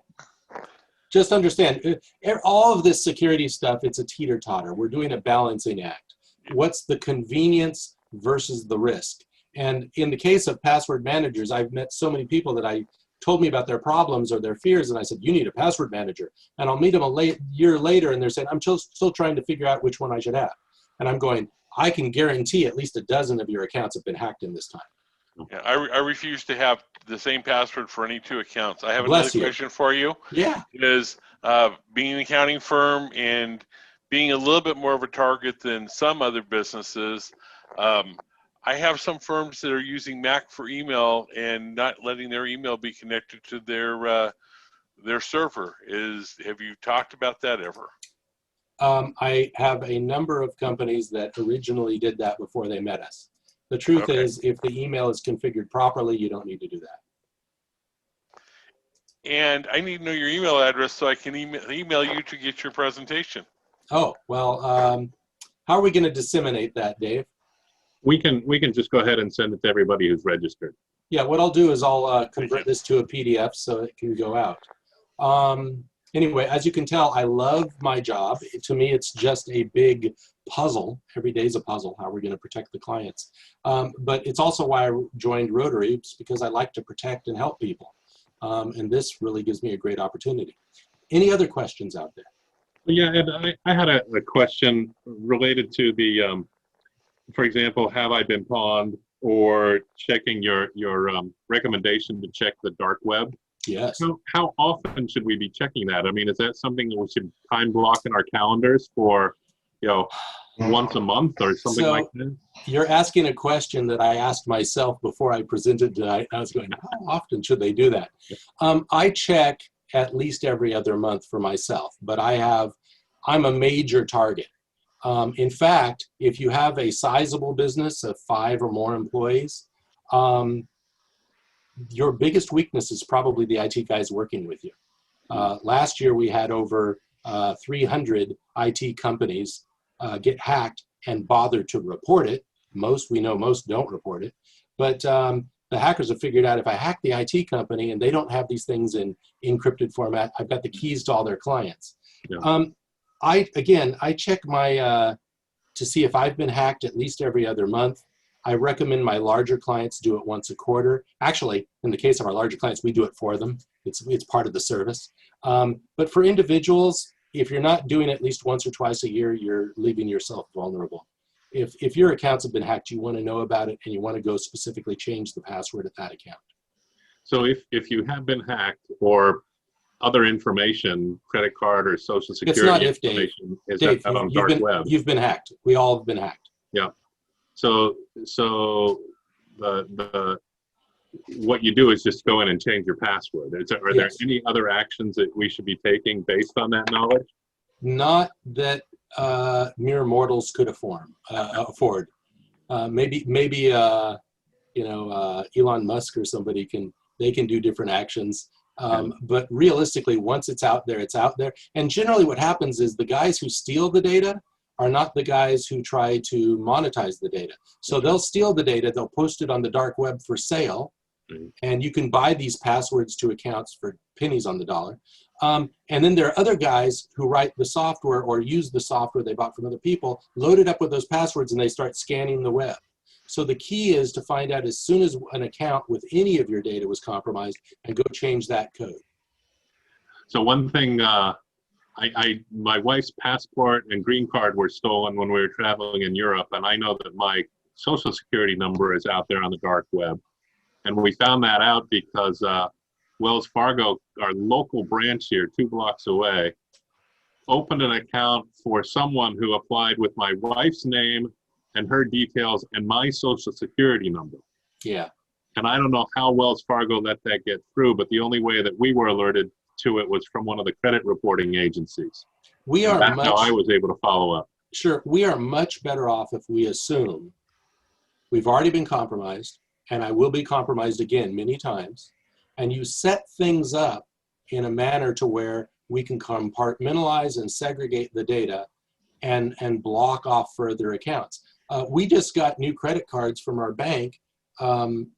L: Just understand, all of this security stuff, it's a teeter-totter. We're doing a balancing act. What's the convenience versus the risk? And in the case of password managers, I've met so many people that told me about their problems or their fears, and I said, you need a password manager. And I'll meet them a year later, and they're saying, I'm still trying to figure out which one I should have. And I'm going, I can guarantee at least a dozen of your accounts have been hacked in this time.
E: Yeah, I refuse to have the same password for any 2 accounts. I have
L: Bless
E: another
L: you.
E: question for you.
L: Yeah.
E: Is being an accounting firm and being a little bit more of a target than some other businesses, I have some firms that are using Mac for email and not letting their email be connected to their server. Have you talked about that ever?
L: I have a number of companies that originally did that before they met us. The truth
E: Okay.
L: is, if the email is configured properly, you don't need to do that.
E: And I need to know your email address so I can email you to get your presentation.
L: Oh, well, how are we going to disseminate that, Dave?
A: We can just go ahead and send it to everybody who's registered.
L: Yeah, what I'll do is I'll convert this to a PDF so it can go out. Anyway, as you can tell, I love my job. To me, it's just a big puzzle. Every day is a puzzle, how we're going to protect the clients. But it's also why I joined Rotary, it's because I like to protect and help people. And this really gives me a great opportunity. Any other questions out there?
A: Yeah, Ed, I had a question related to the, for example, have I been pawned, or checking your recommendation to check the dark web.
L: Yes.
A: How often should we be checking that? I mean, is that something that we should time block in our calendars for, you know, once a month or something like that?
L: You're asking a question that I asked myself before I presented tonight. I was going, how often should they do that? I check at least every other month for myself, but I'm a major target. In fact, if you have a sizable business of 5 or more employees, your biggest weakness is probably the IT guys working with you. Last year, we had over 300 IT companies get hacked and bother to report it. Most don't report it. But the hackers have figured out if I hack the IT company and they don't have these things in encrypted format, I've got the keys to all their clients.
A: Yeah.
L: I check my, to see if I've been hacked at least every other month. I recommend my larger clients do it once a quarter. Actually, in the case of our larger clients, we do it for them. It's part of the service. But for individuals, if you're not doing it at least once or twice a year, you're leaving yourself vulnerable. If your accounts have been hacked, you want to know about it and you want to go specifically change the password of that account.
A: So if you have been hacked or other information, credit card or social security
L: it's not if,
A: information, is
L: Dave,
A: that on dark web?
L: You've been hacked. We all have been hacked.
A: Yeah. So the what you do is just go in and change your password. Are there any other actions that we should be taking based on that knowledge?
L: Not that mere mortals could afford. Maybe Elon Musk or somebody can do different actions. But realistically, once it's out there, it's out there. And generally what happens is the guys who steal the data are not the guys who try to monetize the data. So they'll steal the data, they'll post it on the dark web for sale, and you can buy these passwords to accounts for pennies on the dollar. And then there are other guys who write the software or use the software they bought from other people, load it up with those passwords, and they start scanning the web. So the key is to find out as soon as an account with any of your data was compromised and go change that code.
A: So one thing, my wife's passport and green card were stolen when we were traveling in Europe, and I know that my social security number is out there on the dark web. And we found that out because Wells Fargo, our local branch here, 2 blocks away, opened an account for someone who applied with my wife's name and her details and my social security number.
L: Yeah.
A: And I don't know how Wells Fargo let that get through, but the only way that we were alerted to it was from one of the credit reporting agencies. That's how I was able to follow up.
L: Sure, we are much better off if we assume we've already been compromised, and I will be compromised again many times, and you set things up in a manner to where we can compartmentalize and segregate the data and block off further accounts. We just got new credit cards from our bank.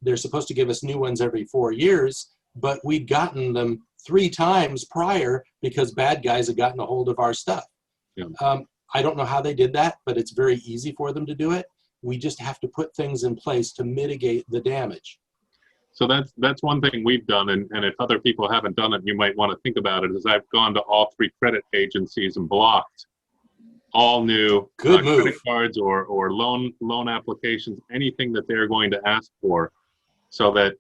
L: They're supposed to give us new ones every 4 years, but we'd gotten them 3 times prior because bad guys had gotten a hold of our stuff.
A: Yeah.
L: I don't know how they did that, but it's very easy for them to do it. We just have to put things in place to mitigate the damage.
A: So that's one thing we've done, and if other people haven't done it, you might want to think about it, is I've gone to all 3 credit agencies and blocked all new credit cards or loan applications, anything that they're going to ask for, so that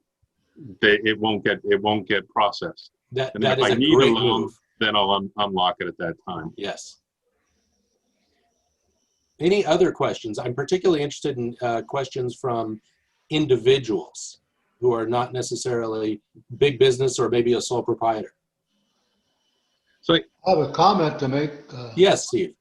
A: it won't get processed. And if I need a loan, then I'll unlock it at that time.
L: Yes. Any other questions? I'm particularly interested in questions from individuals who are not necessarily big business or maybe a sole proprietor.
A: So
K: I have a comment to make.
L: Yes, Steve.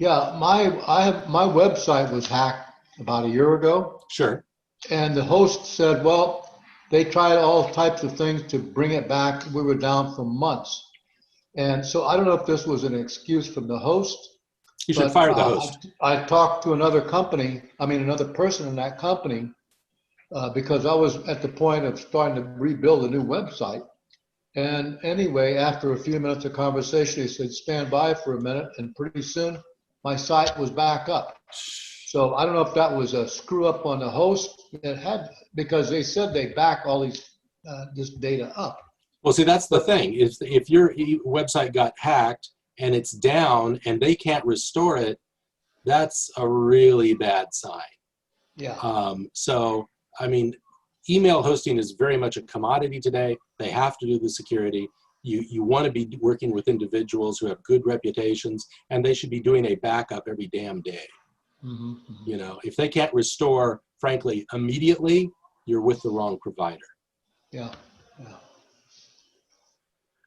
K: Yeah, my website was hacked about a year ago,
L: Sure.
K: and the host said, well, they tried all types of things to bring it back. We were down for months. And so I don't know if this was an excuse from the host,
L: You should
K: but
L: fire the host.
K: I talked to another person in that company, because I was at the point of starting to rebuild a new website. And anyway, after a few minutes of conversation, he said, stand by for a minute. And pretty soon my site was back up. So I don't know if that was a screw up on the host. It had, because they said they back all this data up.
L: Well, see, that's the thing. If your website got hacked and it's down and they can't restore it, that's a really bad sign.
K: Yeah.
L: So, I mean, email hosting is very much a commodity today. They have to do the security. You want to be working with individuals who have good reputations, and they should be doing a backup every damn day.
K: Mm-hmm.
L: You know, if they can't restore, frankly, immediately, you're with the wrong provider.
K: Yeah. Yeah.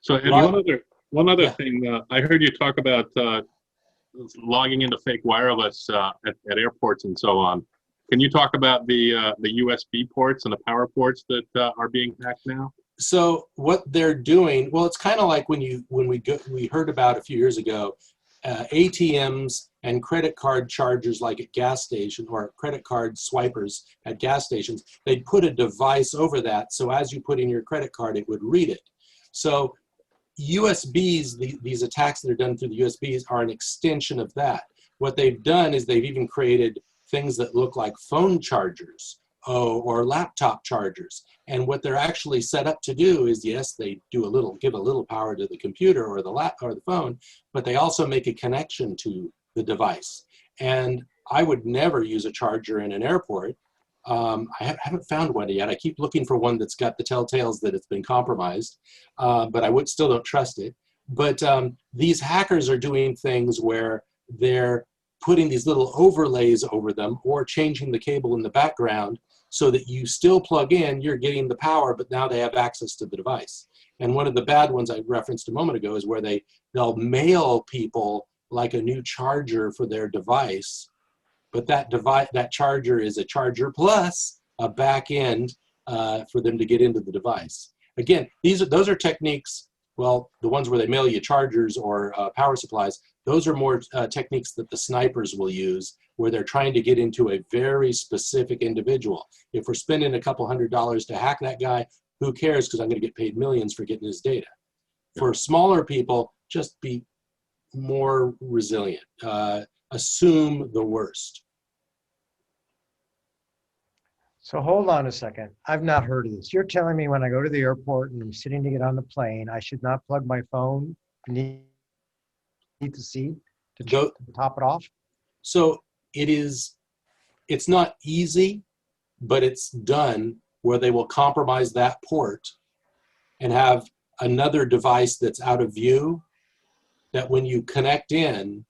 A: So, and one other thing, I heard you talk about logging into fake wireless at airports and so on. Can you talk about the USB ports and the power ports that are being hacked now?
L: So what they're doing, well, it's kind of like when we heard about a few years ago, ATMs and credit card chargers like at gas station, or credit card swipers at gas stations. They'd put a device over that, so as you put in your credit card, it would read it. So USBs, these attacks that are done through the USBs are an extension of that. What they've done is they've even created things that look like phone chargers or laptop chargers. And what they're actually set up to do is, yes, they give a little power to the computer or the phone, but they also make a connection to the device. And I would never use a charger in an airport. I haven't found one yet. I keep looking for one that's got the telltales that it's been compromised, but I still don't trust it. But these hackers are doing things where they're putting these little overlays over them or changing the cable in the background so that you still plug in, you're getting the power, but now they have access to the device. And one of the bad ones I referenced a moment ago is where they'll mail people like a new charger for their device, but that charger is a charger plus a back end for them to get into the device. Again, those are techniques, well, the ones where they mail you chargers or power supplies, those are more techniques that the snipers will use, where they're trying to get into a very specific individual. If we're spending a couple $100s to hack that guy, who cares, because I'm going to get paid millions for getting his data. For smaller people, just be more resilient. Assume the worst.
B: So hold on a second. I've not heard of this. You're telling me when I go to the airport and I'm sitting to get on the plane, I should not plug my phone beneath the seat to top it off?
L: So it's not easy, but it's done where they will compromise that port and have another device that's out of view, that when you connect in,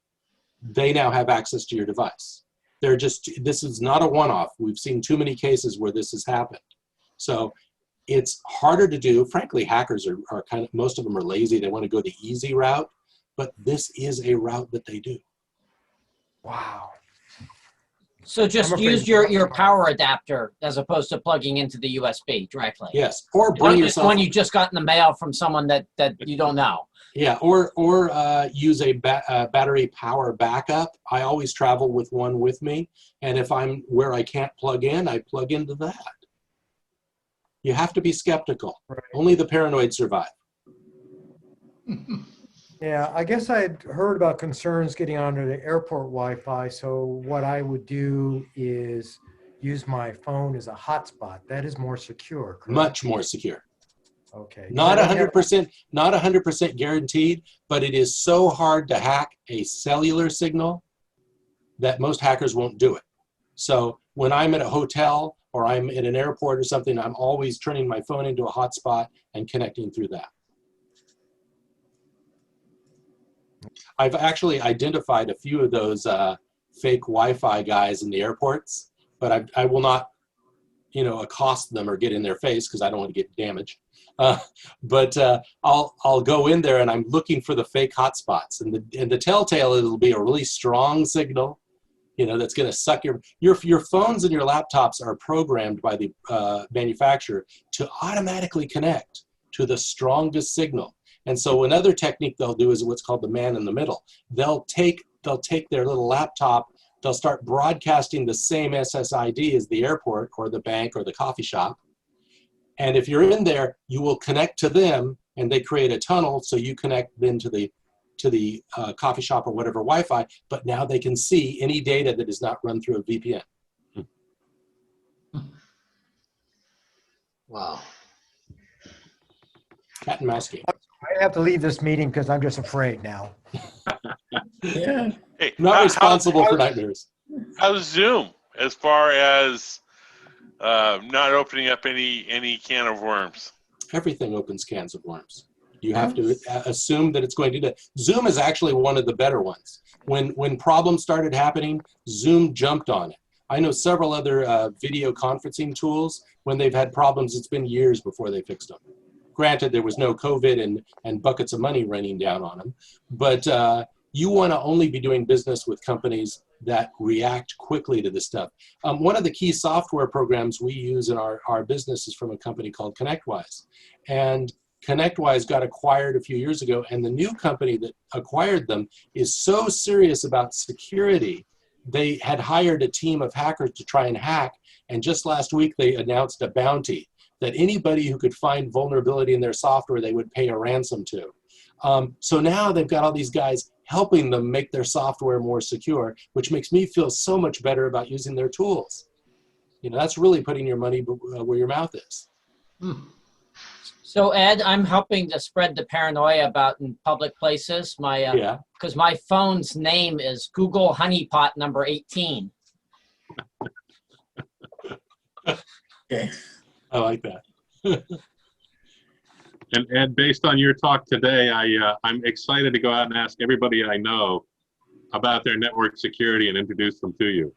L: they now have access to your device. This is not a one-off. We've seen too many cases where this has happened. So it's harder to do. Frankly, hackers are most of them are lazy. They want to go the easy route, but this is a route that they do.
B: Wow.
D: So just use your power adapter as opposed to plugging into the USB directly.
L: Yes, or bring yourself
D: one you just got in the mail from someone that you don't know.
L: Yeah, or use a battery power backup. I always travel with one with me, and if I'm where I can't plug in, I plug into that. You have to be skeptical. Right. Only the paranoid survive.
B: Yeah, I guess I'd heard about concerns getting onto the airport Wi-Fi. So what I would do is use my phone as a hotspot. That is more secure, correct?
L: Much more secure.
B: Okay.
L: Not 100%, not 100% guaranteed, but it is so hard to hack a cellular signal that most hackers won't do it. So when I'm at a hotel or I'm in an airport or something, I'm always turning my phone into a hotspot and connecting through that. I've actually identified a few of those fake Wi-Fi guys in the airports, but I will not, accost them or get in their face because I don't want to get damaged. But I'll go in there and I'm looking for the fake hotspots, and the telltale, it'll be a really strong signal, that's going to suck your phones and your laptops are programmed by the manufacturer to automatically connect to the strongest signal. And so another technique they'll do is what's called the man in the middle. They'll take their little laptop, they'll start broadcasting the same SSID as the airport or the bank or the coffee shop. And if you're in there, you will connect to them, and they create a tunnel, so you connect then to the coffee shop or whatever Wi-Fi, but now they can see any data that is not run through a VPN.
K: Wow.
L: Cat and mouse game.
B: I have to leave this meeting because I'm just afraid now.
I: Yeah.
E: Hey,
L: Not responsible for nightmares.
E: how's Zoom as far as not opening up any can of worms?
L: Everything opens cans of worms. You have to assume that it's going to do that. Zoom is actually one of the better ones. When problems started happening, Zoom jumped on it. I know several other video conferencing tools, when they've had problems, it's been years before they fixed them. Granted, there was no COVID and buckets of money raining down on them, but you want to only be doing business with companies that react quickly to this stuff. One of the key software programs we use in our business is from a company called ConnectWise. And ConnectWise got acquired a few years ago, and the new company that acquired them is so serious about security. They had hired a team of hackers to try and hack, and just last week they announced a bounty that anybody who could find vulnerability in their software, they would pay a ransom to. So now they've got all these guys helping them make their software more secure, which makes me feel so much better about using their tools. That's really putting your money where your mouth is.
D: So Ed, I'm helping to spread the paranoia about in public places. Because my phone's name is Google Honeypot number 18.
I: Okay.
L: I like that.
A: And Ed, based on your talk today, I'm excited to go out and ask everybody I know about their network security and introduce them to you.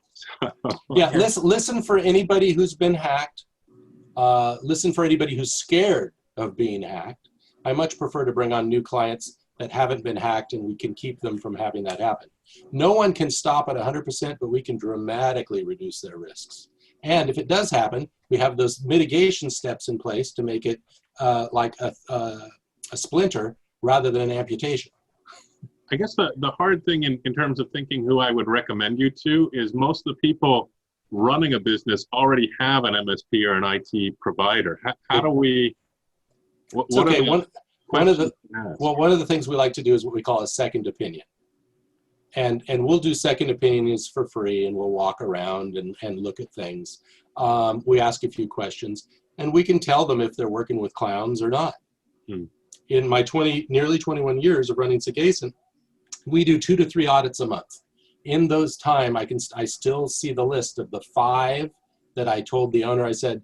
L: Yeah, listen for anybody who's been hacked. Listen for anybody who's scared of being hacked. I much prefer to bring on new clients that haven't been hacked, and we can keep them from having that happen. No one can stop at 100%, but we can dramatically reduce their risks. And if it does happen, we have those mitigation steps in place to make it like a splinter rather than an amputation.
A: I guess the hard thing in terms of thinking who I would recommend you to is most of the people running a business already have an MSP or an IT provider. How do we? One of the things we like to do is what we call a second opinion. And we'll do second opinions for free, and we'll walk around and look at things. We ask a few questions, and we can tell them if they're working with clowns or not. In my nearly 21 years of running Sagacent, we do 2 to 3 audits a month. In those time, I still see the list of the 5 that I told the owner. I said,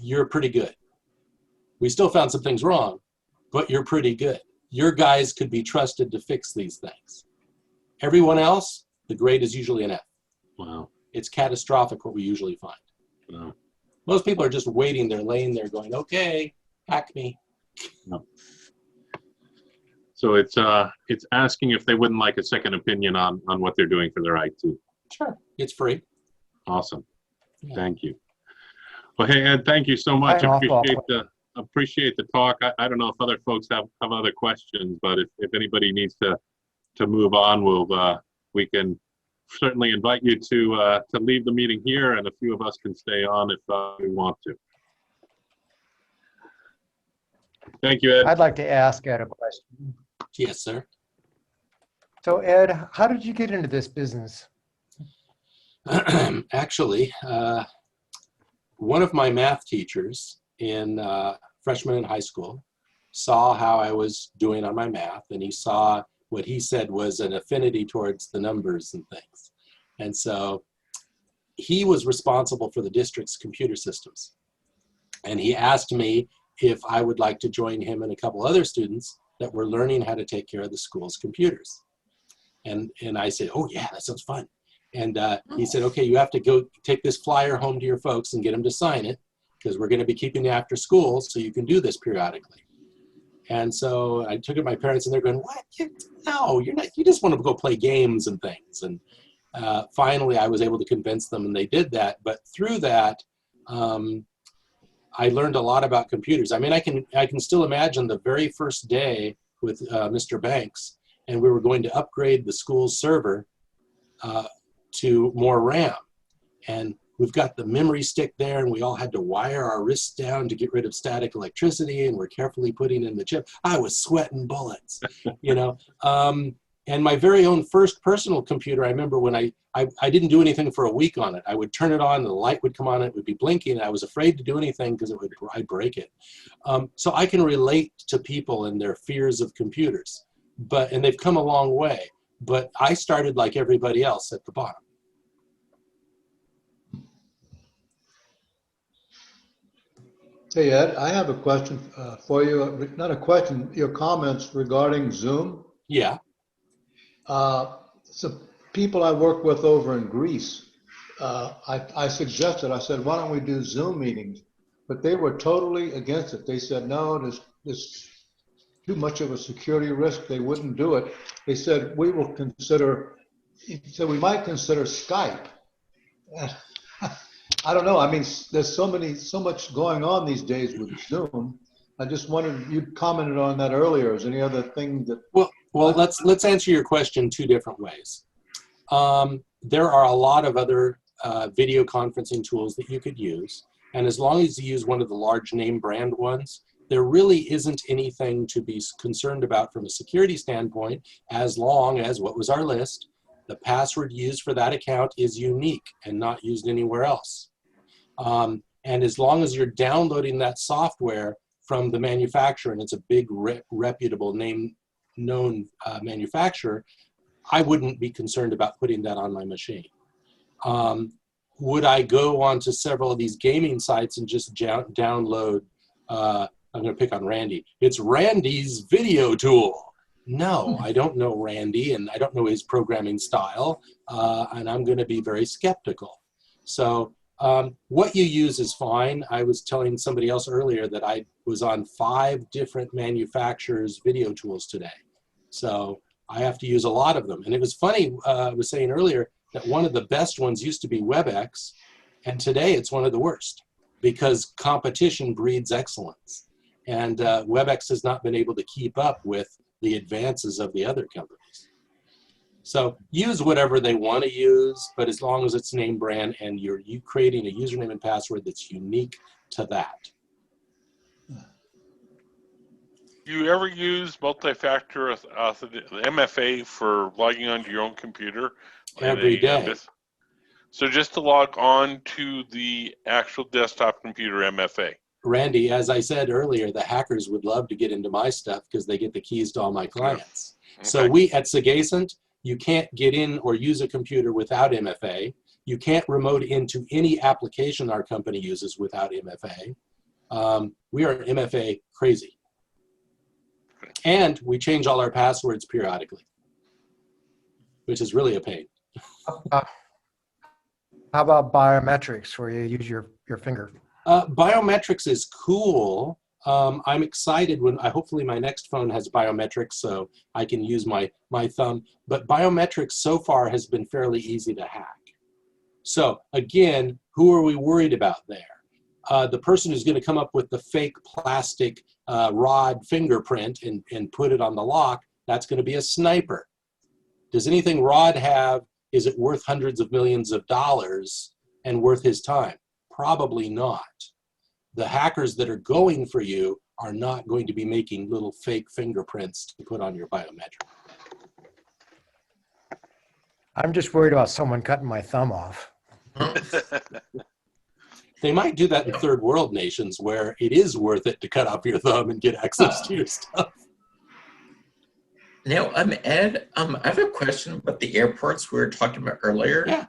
A: "You're pretty good. We still found some things wrong, but you're pretty good. Your guys could be trusted to fix these things." Everyone else, the grade is usually an F. Wow.
L: It's catastrophic what we usually find.
A: Wow.
L: Most people are just waiting. They're laying there going, "Okay, hack me."
A: No. So it's asking if they wouldn't like a second opinion on what they're doing for their IT.
L: Sure, it's free.
A: Awesome.
L: Yeah.
A: Thank you. Well, hey Ed, thank you so much.
B: Hi,
A: Appreciate the talk. I don't know if other folks have other questions, but if anybody needs to move on, we can certainly invite you to leave the meeting here, and a few of us can stay on if we want to. Thank you, Ed.
B: I'd like to ask Ed a question.
L: Yes, sir.
B: So Ed, how did you get into this business?
L: Actually, one of my math teachers in freshman in high school saw how I was doing on my math, and he saw what he said was an affinity towards the numbers and things. And so he was responsible for the district's computer systems. And he asked me if I would like to join him and a couple other students that were learning how to take care of the school's computers. And I said, "Oh yeah, that sounds fun." And he said, okay, you have to go take this flyer home to your folks and get them to sign it, because we're going to be keeping you after school so you can do this periodically. And so I took it to my parents, and they're going, what? No, you're not. You just want to go play games and things. And finally, I was able to convince them, and they did that. But through that, I learned a lot about computers. I mean, I can still imagine the very first day with Mr. Banks, and we were going to upgrade the school's server to more RAM. And we've got the memory stick there, and we all had to wire our wrists down to get rid of static electricity, and we're carefully putting in the chip. I was sweating bullets, you know. And my very own first personal computer, I remember when I didn't do anything for a week on it. I would turn it on, and the light would come on, it would be blinking, and I was afraid to do anything because I'd break it. So I can relate to people and their fears of computers, and they've come a long way. But I started like everybody else at the bottom.
K: Hey, Ed, I have a question for you. Not a question, your comments regarding Zoom.
L: Yeah.
K: Some people I work with over in Greece, I suggested, I said, why don't we do Zoom meetings? But they were totally against it. They said, no, there's too much of a security risk. They wouldn't do it. They said, we will consider, so we might consider Skype. I don't know. I mean, there's so much going on these days with Zoom. I just wondered, you commented on that earlier. Is there any other thing that?
L: Well, let's answer your question two different ways. There are a lot of other video conferencing tools that you could use. And as long as you use one of the large name brand ones, there really isn't anything to be concerned about from a security standpoint, as long as, what was our list, the password used for that account is unique and not used anywhere else. And as long as you're downloading that software from the manufacturer, and it's a big reputable known manufacturer, I wouldn't be concerned about putting that on my machine. Would I go onto several of these gaming sites and just download, I'm going to pick on Randy. It's Randy's video tool. No, I don't know Randy, and I don't know his programming style, and I'm going to be very skeptical. So what you use is fine. I was telling somebody else earlier that I was on 5 different manufacturers' video tools today. So I have to use a lot of them. And it was funny, I was saying earlier that one of the best ones used to be WebEx, and today it's one of the worst, because competition breeds excellence. And WebEx has not been able to keep up with the advances of the other companies. So use whatever they want to use, but as long as it's name brand and you're creating a username and password that's unique to that.
E: Do you ever use multi-factor MFA for logging onto your own computer?
L: Every day.
E: So just to log on to the actual desktop computer MFA.
L: Randy, as I said earlier, the hackers would love to get into my stuff because they get the keys to all my clients. Okay. So we at Sagacent, you can't get in or use a computer without MFA. You can't remote into any application our company uses without MFA. We are MFA crazy. And we change all our passwords periodically, which is really a pain.
B: How about biometrics, where you use your finger?
L: Biometrics is cool. I'm excited when hopefully my next phone has biometrics, so I can use my thumb. But biometrics so far has been fairly easy to hack. So again, who are we worried about there? The person who's going to come up with the fake plastic rod fingerprint and put it on the lock, that's going to be a sniper. Does anything Rod have, is it worth hundreds of millions of dollars and worth his time? Probably not. The hackers that are going for you are not going to be making little fake fingerprints to put on your biometric.
B: I'm just worried about someone cutting my thumb off.
L: They might do that in third world nations where it is worth it to cut off your thumb and get access to your stuff.
I: Now, Ed, I have a question about the airports we were talking about earlier.
L: Yeah.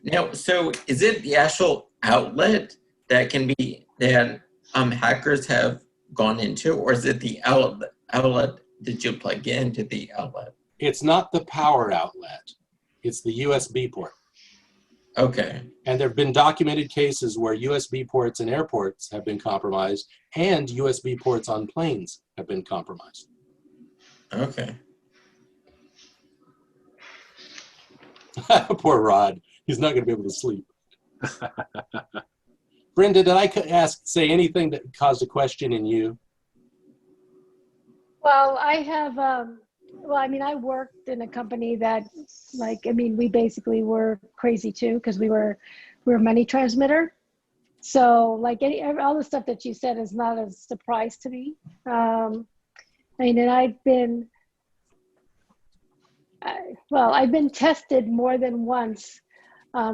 I: Now, so is it the actual outlet that can be, that hackers have gone into, or is it the outlet that you plug into the outlet?
L: It's not the power outlet. It's the USB port.
I: Okay.
L: And there have been documented cases where USB ports in airports have been compromised and USB ports on planes have been compromised.
I: Okay.
L: Poor Rod. He's not going to be able to sleep. Brenda, did I say anything that caused a question in you?
J: Well, I have, well, I mean, I worked in a company that, like, I mean, we basically were crazy too, because we were a money transmitter. So like all the stuff that you said is not a surprise to me. I mean, and I've been tested more than once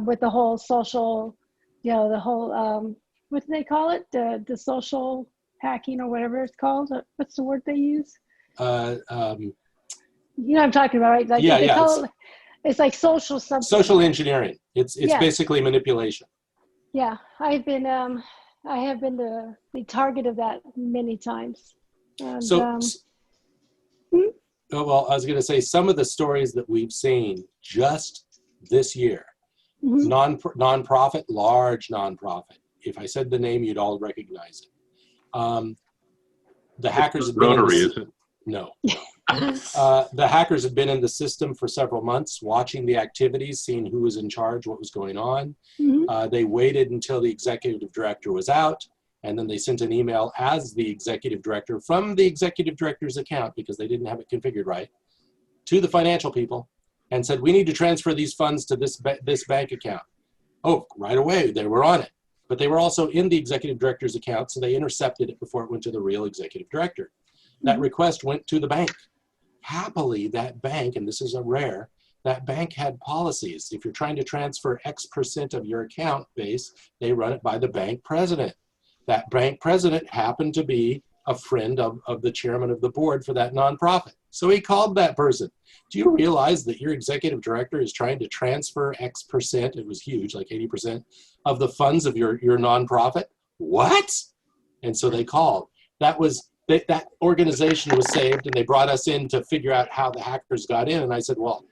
J: with the whole social, you know, the whole, what do they call it? The social hacking or whatever it's called. What's the word they use? You know what I'm talking about, right? Like, they call it, it's like social something.
L: Social engineering. It's
J: Yeah.
L: basically manipulation.
J: Yeah, I have been the target of that many times. And,
L: well, I was going to say some of the stories that we've seen just this year, nonprofit, large nonprofit. If I said the name, you'd all recognize it. The hackers have been
A: Rotary, is it?
L: No. The hackers have been in the system for several months, watching the activities, seeing who was in charge, what was going on. They waited until the executive director was out, and then they sent an email as the executive director from the executive director's account, because they didn't have it configured right, to the financial people and said, we need to transfer these funds to this bank account. Oh, right away, they were on it. But they were also in the executive director's account, so they intercepted it before it went to the real executive director. That request went to the bank. Happily, that bank, and this is a rare, that bank had policies. If you're trying to transfer X% of your account base, they run it by the bank president. That bank president happened to be a friend of the chairman of the board for that nonprofit. So he called that person. Do you realize that your executive director is trying to transfer X%, it was huge, like 80%, of the funds of your nonprofit? What? And so they called. That organization was saved, and they brought us in to figure out how the hackers got in. And I said, well,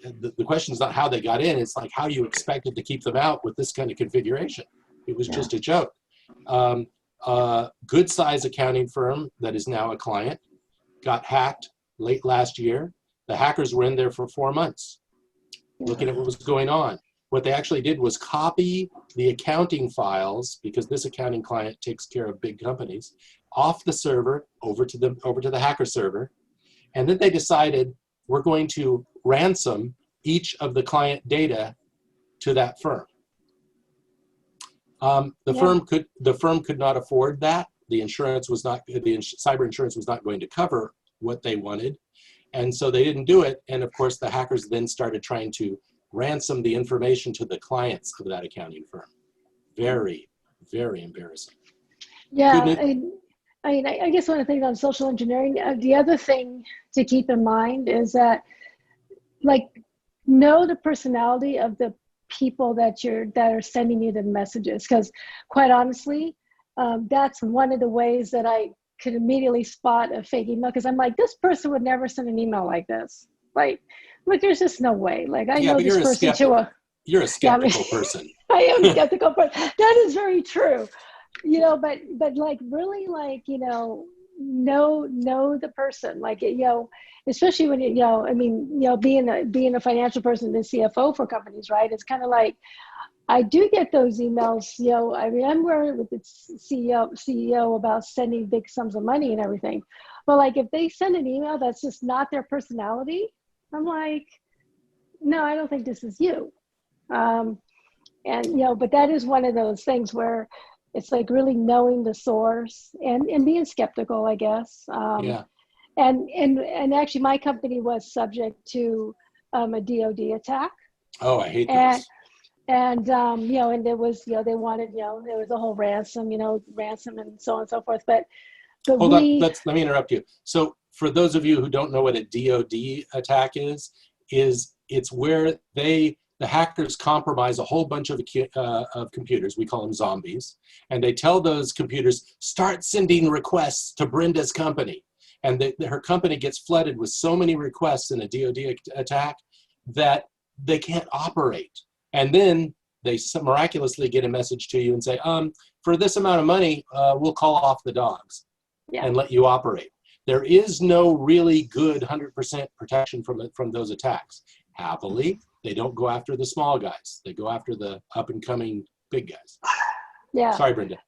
L: the question is not how they got in, it's like how you expected to keep them out with this kind of configuration. It was just a joke. Good size accounting firm that is now a client got hacked late last year. The hackers were in there for 4 months looking at what was going on. What they actually did was copy the accounting files, because this accounting client takes care of big companies, off the server over to the hacker server. And then they decided, we're going to ransom each of the client data to that firm. The firm could not afford that. The cyber insurance was not going to cover what they wanted. And so they didn't do it. And of course, the hackers then started trying to ransom the information to the clients of that accounting firm. Very, very embarrassing.
J: Yeah, I guess one of the things on social engineering, the other thing to keep in mind is that, like, know the personality of the people that are sending you the messages, because quite honestly, that's one of the ways that I could immediately spot a fake email, because I'm like, this person would never send an email like this. Like there's just no way. Like, I know this person too.
L: You're a skeptical person.
J: I am a skeptical person. That is very true. You know, but like, really, like, you know the person, like, you know, especially when being a financial person, the CFO for companies, right? It's kind of like, I do get those emails. You know, I remember with the CEO about sending big sums of money and everything. But like, if they send an email that's just not their personality, I'm like, no, I don't think this is you. And you know, but that is one of those things where it's like really knowing the source and being skeptical, I guess. And actually, my company was subject to a DoD attack.
L: Oh, I hate those.
J: And you know, and there was, you know, they wanted, you know, there was a whole ransom and so on and so forth. But
L: hold on, let me interrupt you. So for those of you who don't know what a DoD attack is it's where the hackers compromise a whole bunch of computers. We call them zombies. And they tell those computers, start sending requests to Brenda's company. And her company gets flooded with so many requests in a DoD attack that they can't operate. And then they miraculously get a message to you and say, for this amount of money, we'll call off the dogs and let you operate. There is no really good 100% protection from those attacks. Happily, they don't go after the small guys. They go after the up and coming big guys.
J: Yeah.
L: Sorry, Brenda.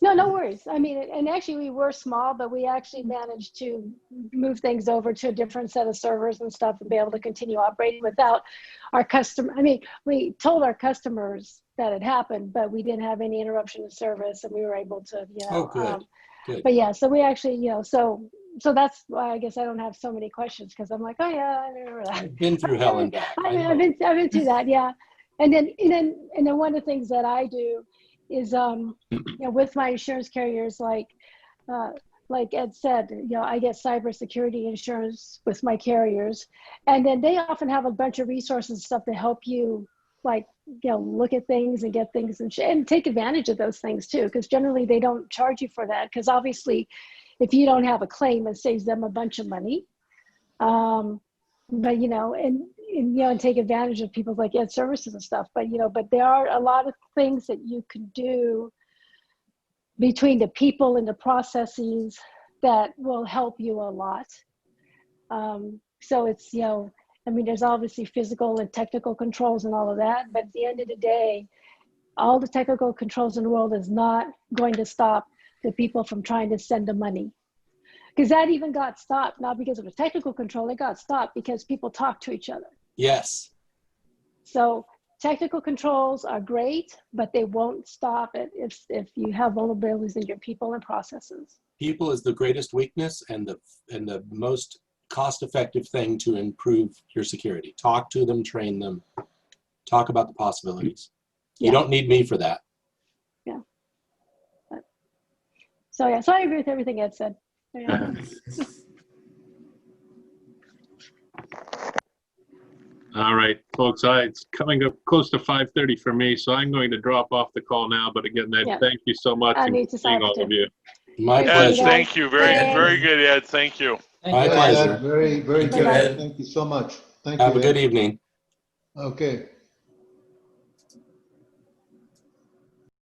J: No, no worries. I mean, and actually we were small, but we actually managed to move things over to a different set of servers and stuff and be able to continue operating without our customer. I mean, we told our customers that it happened, but we didn't have any interruption of service, and we were able to, you know.
L: Oh, good. Good.
J: But yeah, so we actually, you know, so that's why I guess I don't have so many questions, because I'm like, oh yeah, I remember that.
L: I've been through hell and back.
J: I've been through that, yeah. And then one of the things that I do is, you know, with my insurance carriers, like Ed said, you know, I get cybersecurity insurance with my carriers, and then they often have a bunch of resources and stuff to help you, like, you know, look at things and get things and take advantage of those things too, because generally they don't charge you for that, because obviously if you don't have a claim, it saves them a bunch of money. But, you know, and you know, and take advantage of people's like Ed services and stuff. But, you know, but there are a lot of things that you can do between the people and the processes that will help you a lot. So it's, you know, I mean, there's obviously physical and technical controls and all of that, but at the end of the day, all the technical controls in the world is not going to stop the people from trying to send the money. Because that even got stopped, not because of the technical control, it got stopped because people talk to each other.
L: Yes.
J: So technical controls are great, but they won't stop it if you have vulnerabilities in your people and processes.
L: People is the greatest weakness and the most cost-effective thing to improve your security. Talk to them, train them, talk about the possibilities. You don't need me for that.
J: Yeah. So yeah, so I agree with everything Ed said. Yeah.
A: All right, folks, it's coming up close to 5:30 for me, so I'm going to drop off the call now. But again, Ed, thank you so much,
J: I
A: and
J: need to
A: seeing
J: stop
A: all
J: too.
A: of you.
L: My
E: Ed,
L: pleasure.
E: thank you. Very,
J: Thanks.
E: very good, Ed. Thank you.
L: My
K: Yeah,
L: pleasure.
K: Very, very
I: Thank you,
K: good.
I: Ed.
K: Thank you so much. Thank
L: Have
K: you,
L: a good
K: Ed.
L: evening.
K: Okay.